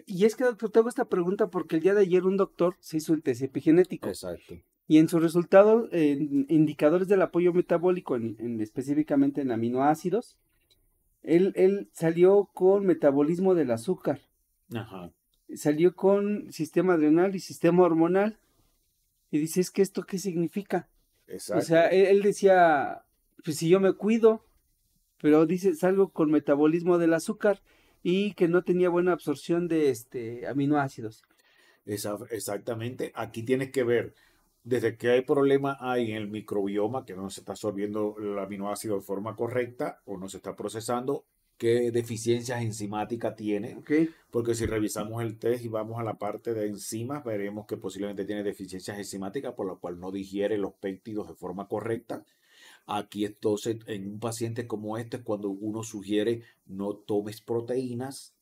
Y es que, doctor, te hago esta pregunta porque el día de ayer un doctor se hizo el test epigenético Exacto. y en sus resultados, en indicadores del apoyo metabólico, específicamente en aminoácidos, él salió con metabolismo del azúcar, Ajá. salió con sistema adrenal y sistema hormonal. Y dice, es que esto, ¿qué significa? O sea, Exacto. él decía, pues si yo me cuido, pero dice, salgo con metabolismo del azúcar y que no tenía buena absorción de aminoácidos. Exactamente. Aquí tienes que ver, desde que hay problema hay en el microbioma, que no se está absorbiendo el aminoácido de forma correcta o no se está procesando, qué deficiencias enzimáticas tiene, ¿Ok? porque si revisamos el test y vamos a la parte de enzimas, veremos que posiblemente tiene deficiencias enzimáticas, por lo cual no digiere los péptidos de forma correcta. Aquí entonces, en un paciente como este, es cuando uno sugiere no tomes proteínas,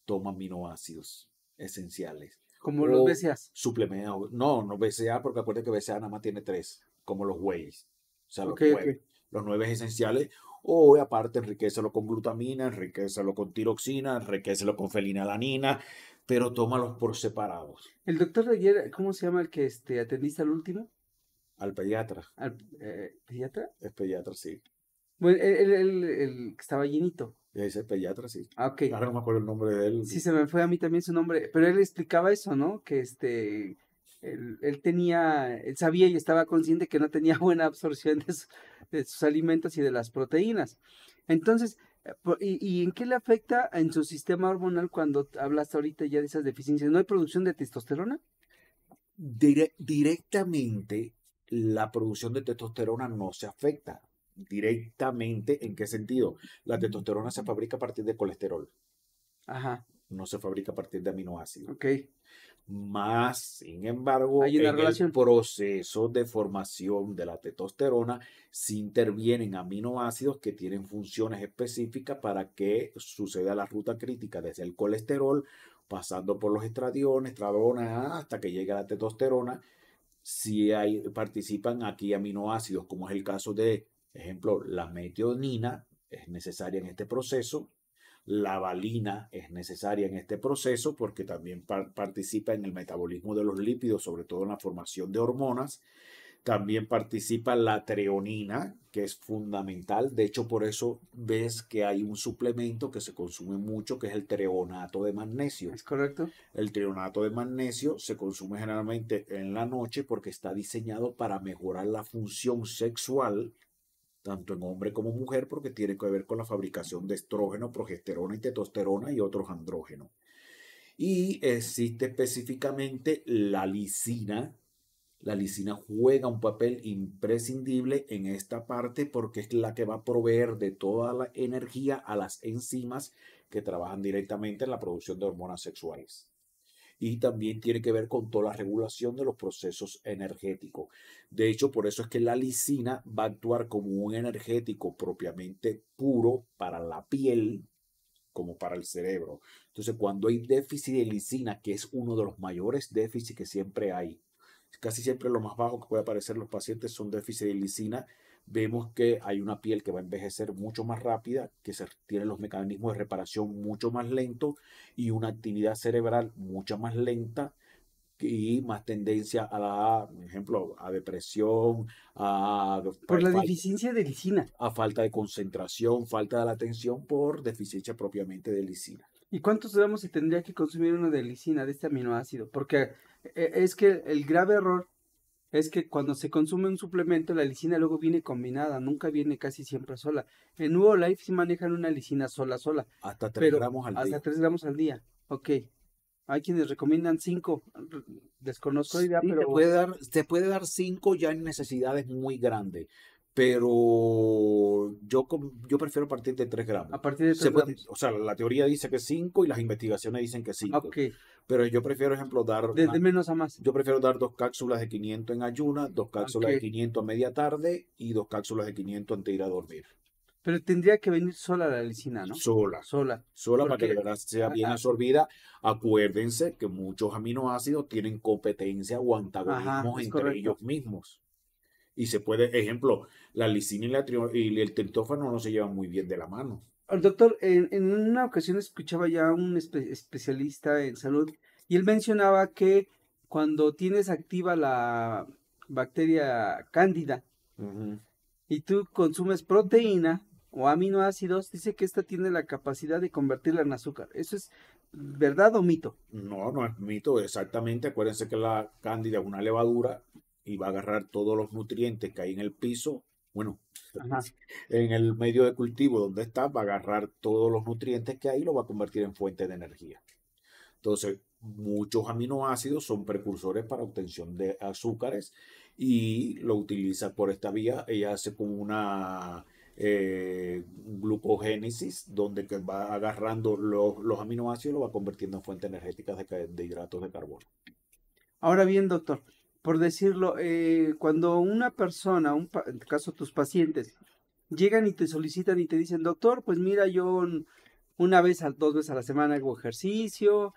toma aminoácidos esenciales Como los o BCAAs. suplementos. No, no BCA, porque acuérdate que BCA nada más tiene tres, como los whey's, o sea, Ok, ok. los nueve esenciales. O aparte, enriquecelo con glutamina, enriquecelo con tiroxina, enriquecelo con fenilalanina, pero tómalos por separados. El doctor de ayer, ¿cómo se llama el que atendiste al último? Al pediatra, ¿Al pediatra? es pediatra, sí. Bueno, el que estaba llenito. Ese pediatra, sí. Ah, ok. Ahora no me acuerdo el nombre de él. Sí, se me fue a mí también su nombre, pero él explicaba eso, ¿no? Que él sabía y estaba consciente que no tenía buena absorción de sus alimentos y de las proteínas. Entonces, ¿y en qué le afecta en su sistema hormonal cuando hablas ahorita ya de esas deficiencias? ¿No hay producción de testosterona? Directamente, la producción de testosterona no se afecta. Directamente, ¿en qué sentido? La testosterona se fabrica a partir de colesterol, Ajá, no se fabrica a partir de aminoácidos. ok. Más, sin embargo, Hay una en el relación. proceso de formación de la testosterona, sí intervienen aminoácidos que tienen funciones específicas para que suceda la ruta crítica desde el colesterol, pasando por los estradiones, estradona, hasta que llegue a la testosterona. Si participan aquí aminoácidos, como es el caso de, ejemplo, la metionina, es necesaria en este proceso. La valina es necesaria en este proceso porque también participa en el metabolismo de los lípidos, sobre todo en la formación de hormonas. También participa la treonina, que es fundamental. De hecho, por eso ves que hay un suplemento que se consume mucho, que es el treonato de magnesio. ¿Es correcto? El treonato de magnesio se consume generalmente en la noche porque está diseñado para mejorar la función sexual, tanto en hombre como mujer, porque tiene que ver con la fabricación de estrógeno, progesterona y testosterona y otros andrógenos. Y existe específicamente la lisina. La lisina juega un papel imprescindible en esta parte porque es la que va a proveer de toda la energía a las enzimas que trabajan directamente en la producción de hormonas sexuales. Y también tiene que ver con toda la regulación de los procesos energéticos. De hecho, por eso es que la lisina va a actuar como un energético propiamente puro para la piel como para el cerebro. Entonces, cuando hay déficit de lisina, que es uno de los mayores déficits que siempre hay, casi siempre lo más bajo que puede aparecer en los pacientes son déficit de lisina, vemos que hay una piel que va a envejecer mucho más rápida, que tiene los mecanismos de reparación mucho más lentos y una actividad cerebral mucho más lenta y más tendencia a la, por ejemplo, a depresión, a, Por la falta, deficiencia de lisina. a falta de concentración, falta de la atención por deficiencia propiamente de lisina. ¿Y cuántos gramos se tendría que consumir uno de lisina, de este aminoácido? Porque es que el grave error es que cuando se consume un suplemento, la lisina luego viene combinada, nunca viene casi siempre sola. En Nuevo Life sí manejan una lisina sola, Hasta 3 pero gramos al hasta día. 3 gramos al día. Ok. Hay quienes recomiendan 5. Desconozco la idea, Sí, pero se puede dar 5 ya en necesidades muy grandes, pero yo prefiero partir de 3 gramos. a partir de Se 3 puede, gramos. o sea, la teoría dice que 5 y las investigaciones dicen que 5, Ok. pero yo prefiero, ejemplo, De menos a más. yo prefiero dar 2 cápsulas de 500 en ayunas, dos Ok. cápsulas de 500 a media tarde y 2 cápsulas de 500 antes de ir a dormir. Pero tendría que venir sola la lisina, ¿no? Sola. Sola. Sola para que de Porque verdad sea a- bien a- absorbida. Acuérdense que muchos aminoácidos tienen competencia o ajá, antagonismos es entre correcto. ellos mismos. Y se puede, ejemplo, la lisina y el triptófano no se llevan muy bien de la mano. Doctor, en una ocasión escuchaba ya a un especialista en salud y él mencionaba que cuando tienes activa la bacteria cándida Ujú. y tú consumes proteína o aminoácidos, dice que esta tiene la capacidad de convertirla en azúcar. ¿Eso es verdad o mito? No, no es mito, exactamente. Acuérdense que la cándida es una levadura y va a agarrar todos los nutrientes que hay en el piso. Bueno, Ajá. en el medio de cultivo donde está, va a agarrar todos los nutrientes que hay y lo va a convertir en fuente de energía. Entonces, muchos aminoácidos son precursores para obtención de azúcares y lo utiliza por esta vía. Ella hace como una glucogénesis donde que va agarrando los aminoácidos y lo va convirtiendo en fuentes energéticas de hidratos de carbono. Ahora bien, doctor, por decirlo, cuando una persona, en tu caso tus pacientes, llegan y te solicitan y te dicen, doctor, pues mira, yo una vez, dos veces a la semana hago ejercicio,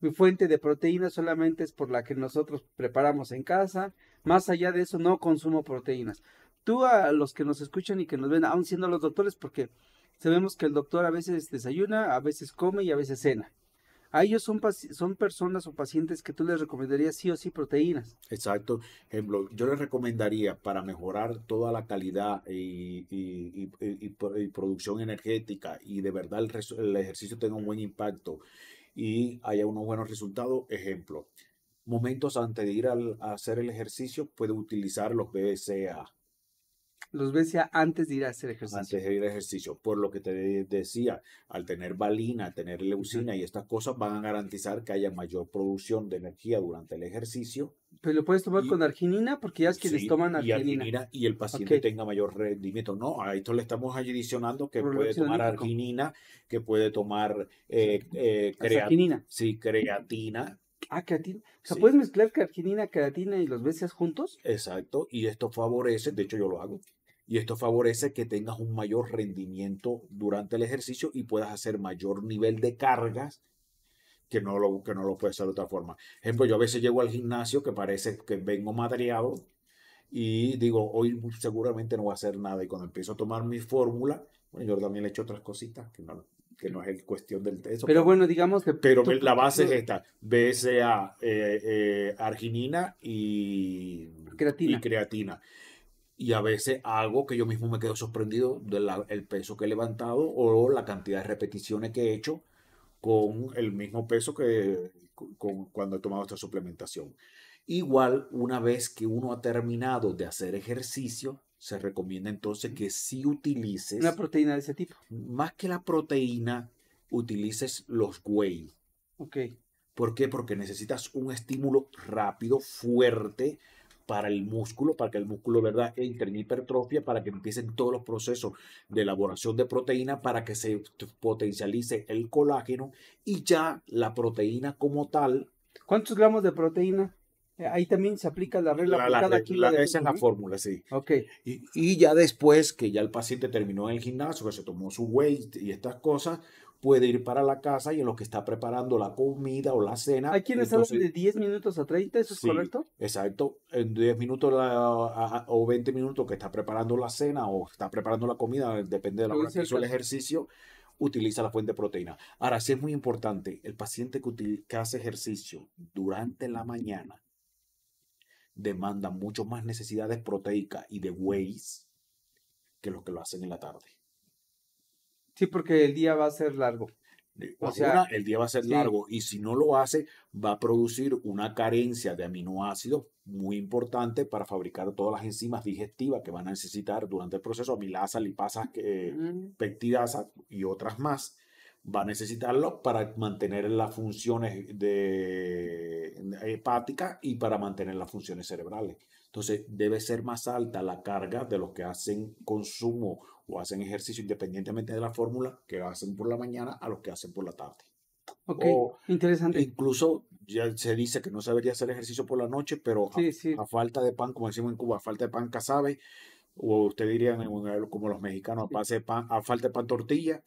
mi fuente de proteína solamente es por la que nosotros preparamos en casa, más allá de eso no consumo proteínas. Tú a los que nos escuchan y que nos ven, aún siendo los doctores, porque sabemos que el doctor a veces desayuna, a veces come y a veces cena. A ellos son personas o pacientes que tú les recomendarías sí o sí proteínas. Exacto. Ejemplo, yo les recomendaría para mejorar toda la calidad y producción energética y de verdad el ejercicio tenga un buen impacto y haya unos buenos resultados. Ejemplo, momentos antes de ir a hacer el ejercicio, puede utilizar los BCA Los ves ya antes de ir a hacer ejercicio. antes de ir al ejercicio. Por lo que te decía, al tener valina, tener Ajá. leucina y estas cosas van a garantizar que haya mayor producción de energía durante el ejercicio. Pero lo puedes tomar Y con arginina porque ya es quienes sí, toman y arginina. arginina y el Ok, paciente tenga mayor rendimiento. No, a esto le estamos adicionando que puede problema tomar nítrico. arginina, que puede tomar Azaquinina. sí, creatina, Ah, creatina. O sea, sí, puedes mezclar creatinina, creatina y los BCAAs juntos. exacto. Y esto favorece, de hecho yo lo hago, y esto favorece que tengas un mayor rendimiento durante el ejercicio y puedas hacer mayor nivel de cargas que no lo puedes hacer de otra forma. Ejemplo, yo a veces llego al gimnasio que parece que vengo madreado y digo, hoy seguramente no voy a hacer nada. Y cuando empiezo a tomar mi fórmula, bueno, yo también le echo otras cositas que no es cuestión del eso, Pero bueno, digamos que pero tú, la base es esta, BCA, arginina y creatina. creatina. Y a veces hago que yo mismo me quedo sorprendido del peso que he levantado o la cantidad de repeticiones que he hecho con el mismo peso que cuando he tomado esta suplementación. Igual, una vez que uno ha terminado de hacer ejercicio, se recomienda entonces que si Una utilices, proteína de ese tipo. más que la proteína, utilices los whey. Ok. ¿Por qué? Porque necesitas un estímulo rápido, fuerte para el músculo, para que el músculo, ¿verdad?, entre en hipertrofia, para que empiecen todos los procesos de elaboración de proteína, para que se potencialice el colágeno y ya la proteína como tal, ¿Cuántos gramos de proteína? Ahí también se aplica la regla por cada kilo de esa es peso, la ¿no? fórmula, sí. Ok. Y ya después que ya el paciente terminó en el gimnasio, que se tomó su weight y estas cosas, puede ir para la casa y en lo que está preparando la comida o la cena, Hay quienes hablan entonces de 10 minutos a 30, ¿eso es sí, correcto? exacto. En 10 minutos o 20 minutos que está preparando la cena o está preparando la comida, depende de la Según hora que sea el hizo el caso. ejercicio, utiliza la fuente de proteína. Ahora, sí es muy importante, el paciente que hace ejercicio durante la mañana demanda mucho más necesidades proteicas y de whey's que los que lo hacen en la tarde. Sí, porque el día va a ser largo. O Una, sea, el día va a ser sí. largo y si no lo hace, va a producir una carencia de aminoácidos muy importante para fabricar todas las enzimas digestivas que van a necesitar durante el proceso, amilasa, lipasa, Mm, peptidasa y otras más. Va a necesitarlo para mantener las funciones hepáticas y para mantener las funciones cerebrales. Entonces, debe ser más alta la carga de los que hacen consumo o hacen ejercicio independientemente de la fórmula que hacen por la mañana a los que hacen por la tarde. ok, O interesante. incluso ya se dice que no se debería hacer ejercicio por la noche, pero Sí, sí, a falta de pan, como decimos en Cuba, a falta de pan casabe, o usted diría como los mexicanos, sí. a falta de pan tortilla,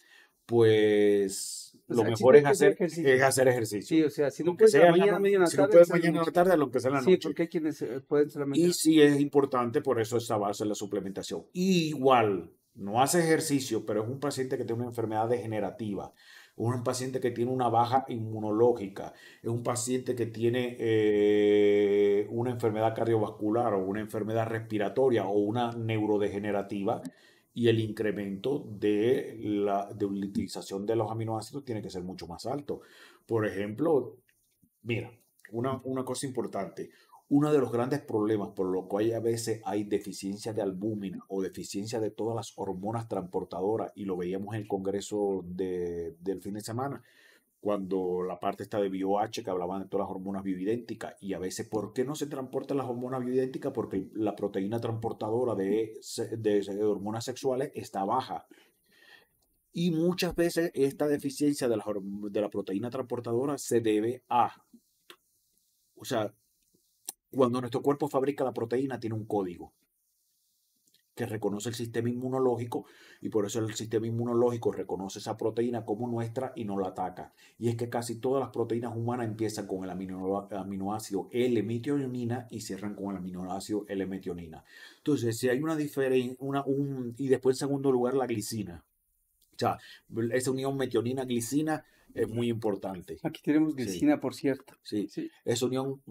pues O lo sea, el mejor chiste es que hacer es ejercicio. hacer ejercicio. Sí, o sea, si no Aunque puedes en la sea en mañana, medio en la si no tarde, que puedes sea en la mañana en noche. la tarde, lo que sea en la Sí, noche. porque hay quienes pueden solamente. Y sí es importante, por eso esa base de la suplementación. Y igual, no hace ejercicio, pero es un paciente que tiene una enfermedad degenerativa, un paciente que tiene una baja inmunológica, es un paciente que tiene una enfermedad cardiovascular o una enfermedad respiratoria o una neurodegenerativa, y el incremento de utilización de los aminoácidos tiene que ser mucho más alto. Por ejemplo, mira, una cosa importante. Uno de los grandes problemas por lo que hay a veces hay deficiencia de albúmina o deficiencia de todas las hormonas transportadoras, y lo veíamos en el congreso del fin de semana, cuando la parte está de BioH que hablaban de todas las hormonas bioidénticas, y a veces, ¿por qué no se transportan las hormonas bioidénticas? Porque la proteína transportadora de hormonas sexuales está baja. Y muchas veces esta deficiencia de la proteína transportadora se debe a, o sea, cuando nuestro cuerpo fabrica la proteína, tiene un código que reconoce el sistema inmunológico, y por eso el sistema inmunológico reconoce esa proteína como nuestra y no la ataca. Y es que casi todas las proteínas humanas empiezan con el aminoácido L-metionina y cierran con el aminoácido L-metionina. Entonces, si hay una diferencia, y después en segundo lugar la glicina. O sea, esa unión metionina-glicina es muy importante. Aquí tenemos Sí. glicina, por cierto. Sí, Sí. esa unión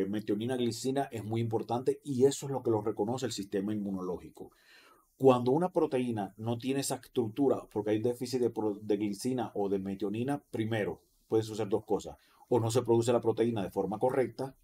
metionina-glicina es muy importante, y eso es lo que lo reconoce el sistema inmunológico. Cuando una proteína no tiene esa estructura, porque hay déficit de glicina o de metionina, primero, pueden suceder dos cosas. O no se produce la proteína de forma correcta,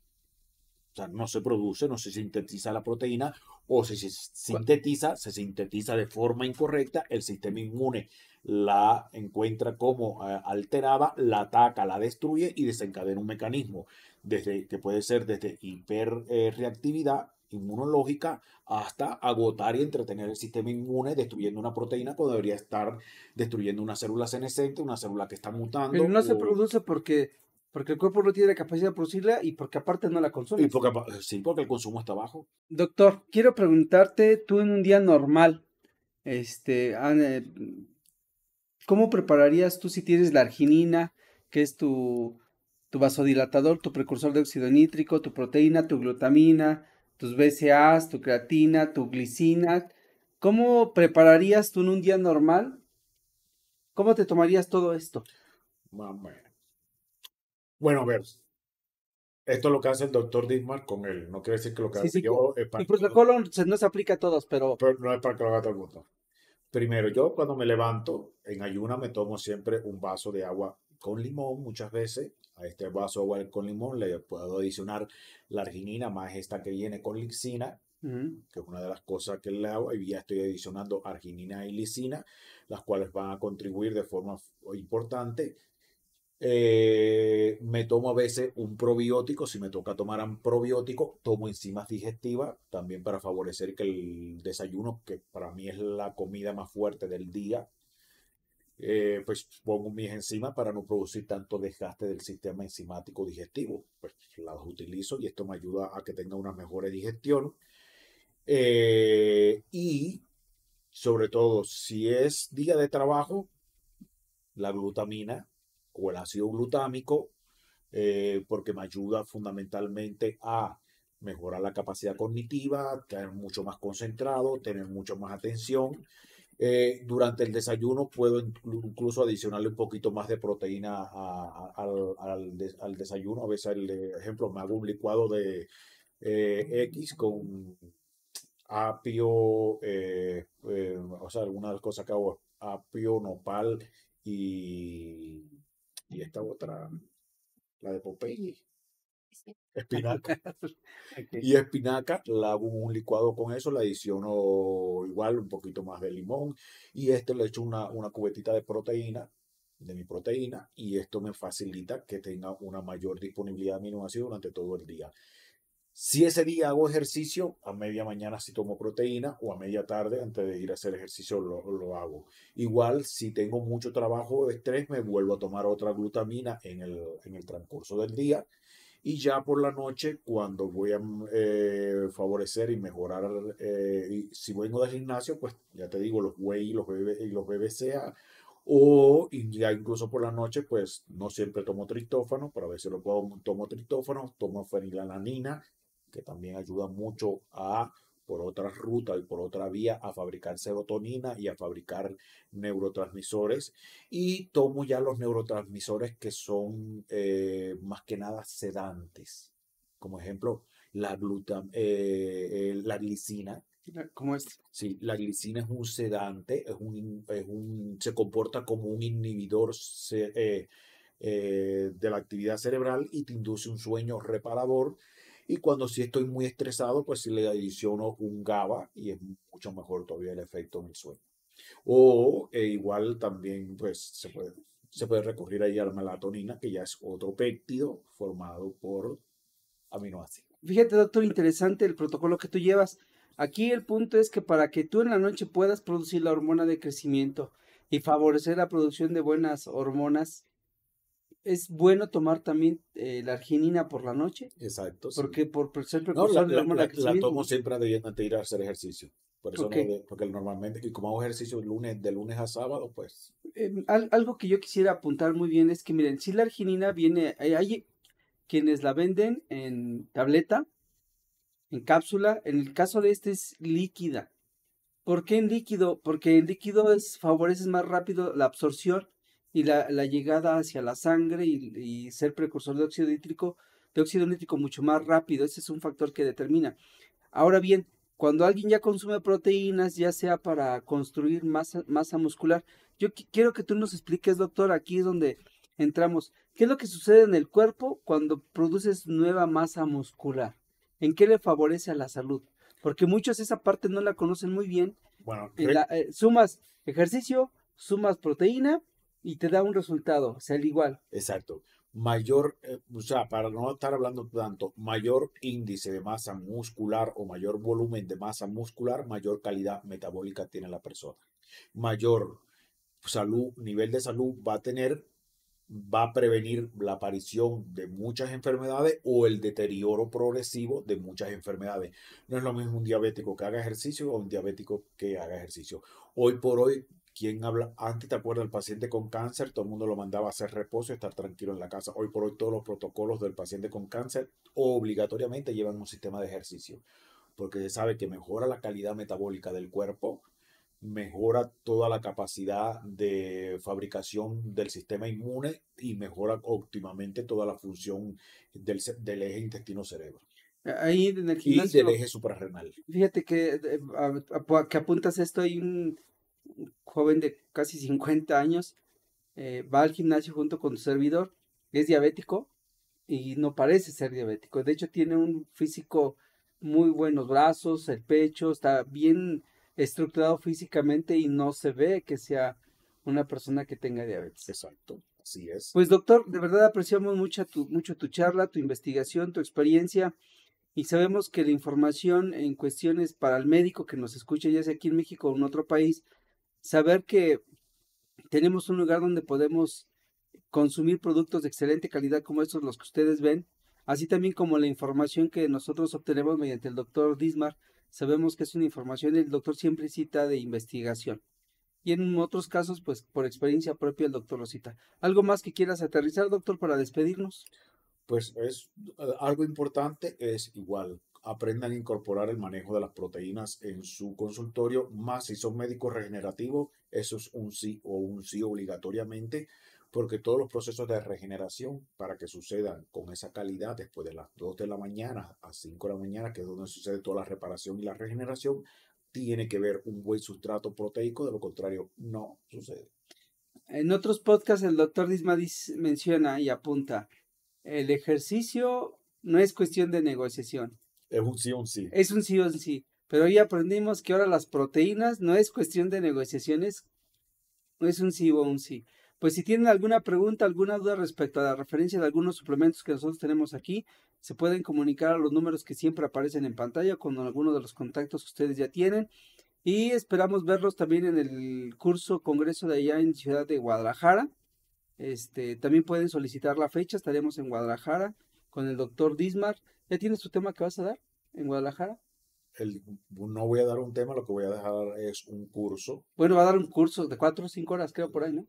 o sea, no se produce, no se sintetiza la proteína, o si se Cu- sintetiza, se sintetiza de forma incorrecta, el sistema inmune la encuentra como alterada, la ataca, la destruye y desencadena un mecanismo, que puede ser desde hiperreactividad inmunológica hasta agotar y entretener el sistema inmune destruyendo una proteína cuando debería estar destruyendo una célula senescente, una célula que está Pero mutando, no se produce porque el cuerpo no tiene la capacidad de producirla y porque aparte no la y consumes. porque el consumo está bajo. Doctor, quiero preguntarte, tú en un día normal, ¿cómo prepararías tú si tienes la arginina, que es tu vasodilatador, tu precursor de óxido nítrico, tu proteína, tu glutamina, tus BCAAs, tu creatina, tu glicina? ¿Cómo prepararías tú en un día normal? ¿Cómo te tomarías todo esto? Más o menos. Bueno, a ver, esto es lo que hace el doctor Dietmar con él. No quiere decir que lo que Sí, hago sí, yo es el para todo, protocolo no se aplica a todos, pero pero no es para que lo haga todo el mundo. Primero, yo cuando me levanto en ayuna me tomo siempre un vaso de agua con limón, muchas veces. A este vaso de agua con limón le puedo adicionar la arginina más esta que viene con lixina, ujú, que es una de las cosas que le hago, y ya estoy adicionando arginina y lisina, las cuales van a contribuir de forma importante. Me tomo a veces un probiótico, si me toca tomar un probiótico, tomo enzimas digestivas también para favorecer que el desayuno, que para mí es la comida más fuerte del día, pues pongo mis enzimas para no producir tanto desgaste del sistema enzimático digestivo. Pues las utilizo y esto me ayuda a que tenga una mejor digestión. Y sobre todo, si es día de trabajo, la glutamina o el ácido glutámico, porque me ayuda fundamentalmente a mejorar la capacidad cognitiva, tener mucho más concentrado, tener mucho más atención. Durante el desayuno puedo incluso adicionarle un poquito más de proteína al desayuno. A veces, el ejemplo, me hago un licuado de X con apio, o sea, algunas de las cosas que hago, apio, nopal y, y esta otra, la de Popeye, espinaca. ok. Y espinaca, la hago un licuado con eso, le adiciono igual un poquito más de limón, y le echo una cubetita de proteína, de mi proteína, y esto me facilita que tenga una mayor disponibilidad de aminoácidos durante todo el día. Si ese día hago ejercicio, a media mañana si tomo proteína, o a media tarde antes de ir a hacer ejercicio lo hago. Igual si tengo mucho trabajo o estrés, me vuelvo a tomar otra glutamina en el transcurso del día, y ya por la noche, cuando voy a favorecer y mejorar, y si vengo del gimnasio, pues ya te digo, los whey y los BBCA, y ya incluso por la noche, pues no siempre tomo triptófano, pero a veces tomo triptófano, tomo fenilalanina, que también ayuda mucho a por otra ruta y por otra vía a fabricar serotonina y a fabricar neurotransmisores. Y tomo ya los neurotransmisores que son más que nada sedantes. Como ejemplo, la glicina. ¿Cómo es? Sí, la glicina es un sedante, se comporta como un inhibidor de la actividad cerebral y te induce un sueño reparador. Y cuando sí estoy muy estresado, pues sí le adiciono un GABA y es mucho mejor todavía el efecto en el sueño. O igual también pues se puede recurrir ahí a la melatonina, que ya es otro péptido formado por aminoácidos. Fíjate, doctor, interesante el protocolo que tú llevas. Aquí el punto es que para que tú en la noche puedas producir la hormona de crecimiento y favorecer la producción de buenas hormonas, es bueno tomar también la arginina por la noche, Exacto, sí. porque por ser No, la, precursor de la la, hormona de la, la crecimiento, tomo ¿no? siempre antes de ir a hacer ejercicio. Por eso Ok. no, porque normalmente, y como hago ejercicio de lunes a sábado, pues, Algo que yo quisiera apuntar muy bien es que, miren, si la arginina viene, hay quienes la venden en tableta, en cápsula, en el caso de este es líquida. ¿Por qué en líquido? Porque en líquido favorece más rápido la absorción y la llegada hacia la sangre y ser precursor de óxido nítrico mucho más rápido. Ese es un factor que determina. Ahora bien, cuando alguien ya consume proteínas, ya sea para construir masa muscular, yo quiero que tú nos expliques, doctor, aquí es donde entramos. ¿Qué es lo que sucede en el cuerpo cuando produces nueva masa muscular? ¿En qué le favorece a la salud? Porque muchos esa parte no la conocen muy bien. bueno, Sumas ejercicio, sumas proteína y te da un resultado, o sea, al igual. exacto. O sea, para no estar hablando tanto, mayor índice de masa muscular o mayor volumen de masa muscular, mayor calidad metabólica tiene la persona. Mayor nivel de salud va a prevenir la aparición de muchas enfermedades o el deterioro progresivo de muchas enfermedades. No es lo mismo un diabético que haga ejercicio o un diabético que haga ejercicio. Hoy por hoy, ¿quién habla? Antes, ¿te acuerdas? El paciente con cáncer, todo el mundo lo mandaba a hacer reposo y estar tranquilo en la casa. Hoy por hoy, todos los protocolos del paciente con cáncer obligatoriamente llevan un sistema de ejercicio, porque se sabe que mejora la calidad metabólica del cuerpo, mejora toda la capacidad de fabricación del sistema inmune y mejora óptimamente toda la función del eje intestino-cerebro Ahí en el y del gimnasio, eje suprarrenal. fíjate que, que apuntas esto, hay un joven de casi 50 años, va al gimnasio junto con su servidor, es diabético y no parece ser diabético. De hecho, tiene un físico muy buenos brazos, el pecho, está bien estructurado físicamente y no se ve que sea una persona que tenga diabetes. Exacto, así es. Pues doctor, de verdad apreciamos mucho tu charla, tu investigación, tu experiencia y sabemos que la información en cuestiones para el médico que nos escucha, ya sea aquí en México o en otro país, saber que tenemos un lugar donde podemos consumir productos de excelente calidad como estos los que ustedes ven, así también como la información que nosotros obtenemos mediante el doctor Dismar, sabemos que es una información, el doctor siempre cita de investigación. Y en otros casos, pues por experiencia propia el doctor lo cita. ¿Algo más que quieras aterrizar, doctor, para despedirnos? Pues algo importante es igual, aprendan a incorporar el manejo de las proteínas en su consultorio, más si son médicos regenerativos, eso es un sí obligatoriamente, porque todos los procesos de regeneración para que sucedan con esa calidad después de las 2 de la mañana a 5 de la mañana, que es donde sucede toda la reparación y la regeneración, tiene que ver un buen sustrato proteico, de lo contrario no sucede. En otros podcasts el doctor Dismar menciona y apunta, el ejercicio no es cuestión de negociación, Es un sí, un sí. es un sí o un sí. Pero hoy aprendimos que ahora las proteínas no es cuestión de negociaciones, no es un sí o un sí. Pues si tienen alguna pregunta, alguna duda respecto a la referencia de algunos suplementos que nosotros tenemos aquí, se pueden comunicar a los números que siempre aparecen en pantalla con alguno de los contactos que ustedes ya tienen. Y esperamos verlos también en el curso congreso de allá en Ciudad de Guadalajara. También pueden solicitar la fecha, estaremos en Guadalajara con el doctor Dismar. ¿Ya tienes tu tema que vas a dar en Guadalajara? No voy a dar un tema, lo que voy a dejar es un curso, Bueno, va a dar un curso de 4 o 5 horas, creo, por ahí, ¿no?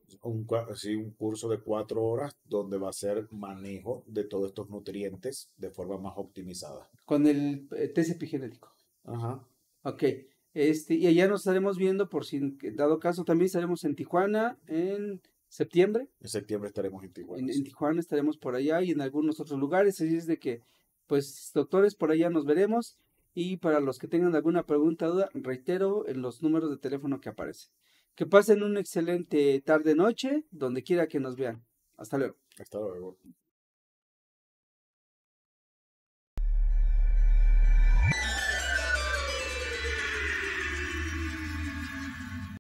sí, un curso de 4 horas donde va a ser manejo de todos estos nutrientes de forma más optimizada. Con el test epigenético. Ajá. Ok, y allá nos estaremos viendo por si en dado caso también estaremos en Tijuana en septiembre. En septiembre estaremos en Tijuana, En sí. Tijuana estaremos por allá y en algunos otros lugares. Así es de que, pues, doctores, por allá nos veremos. Y para los que tengan alguna pregunta o duda, reitero en los números de teléfono que aparecen. Que pasen una excelente tarde-noche, donde quiera que nos vean. Hasta luego. Hasta luego.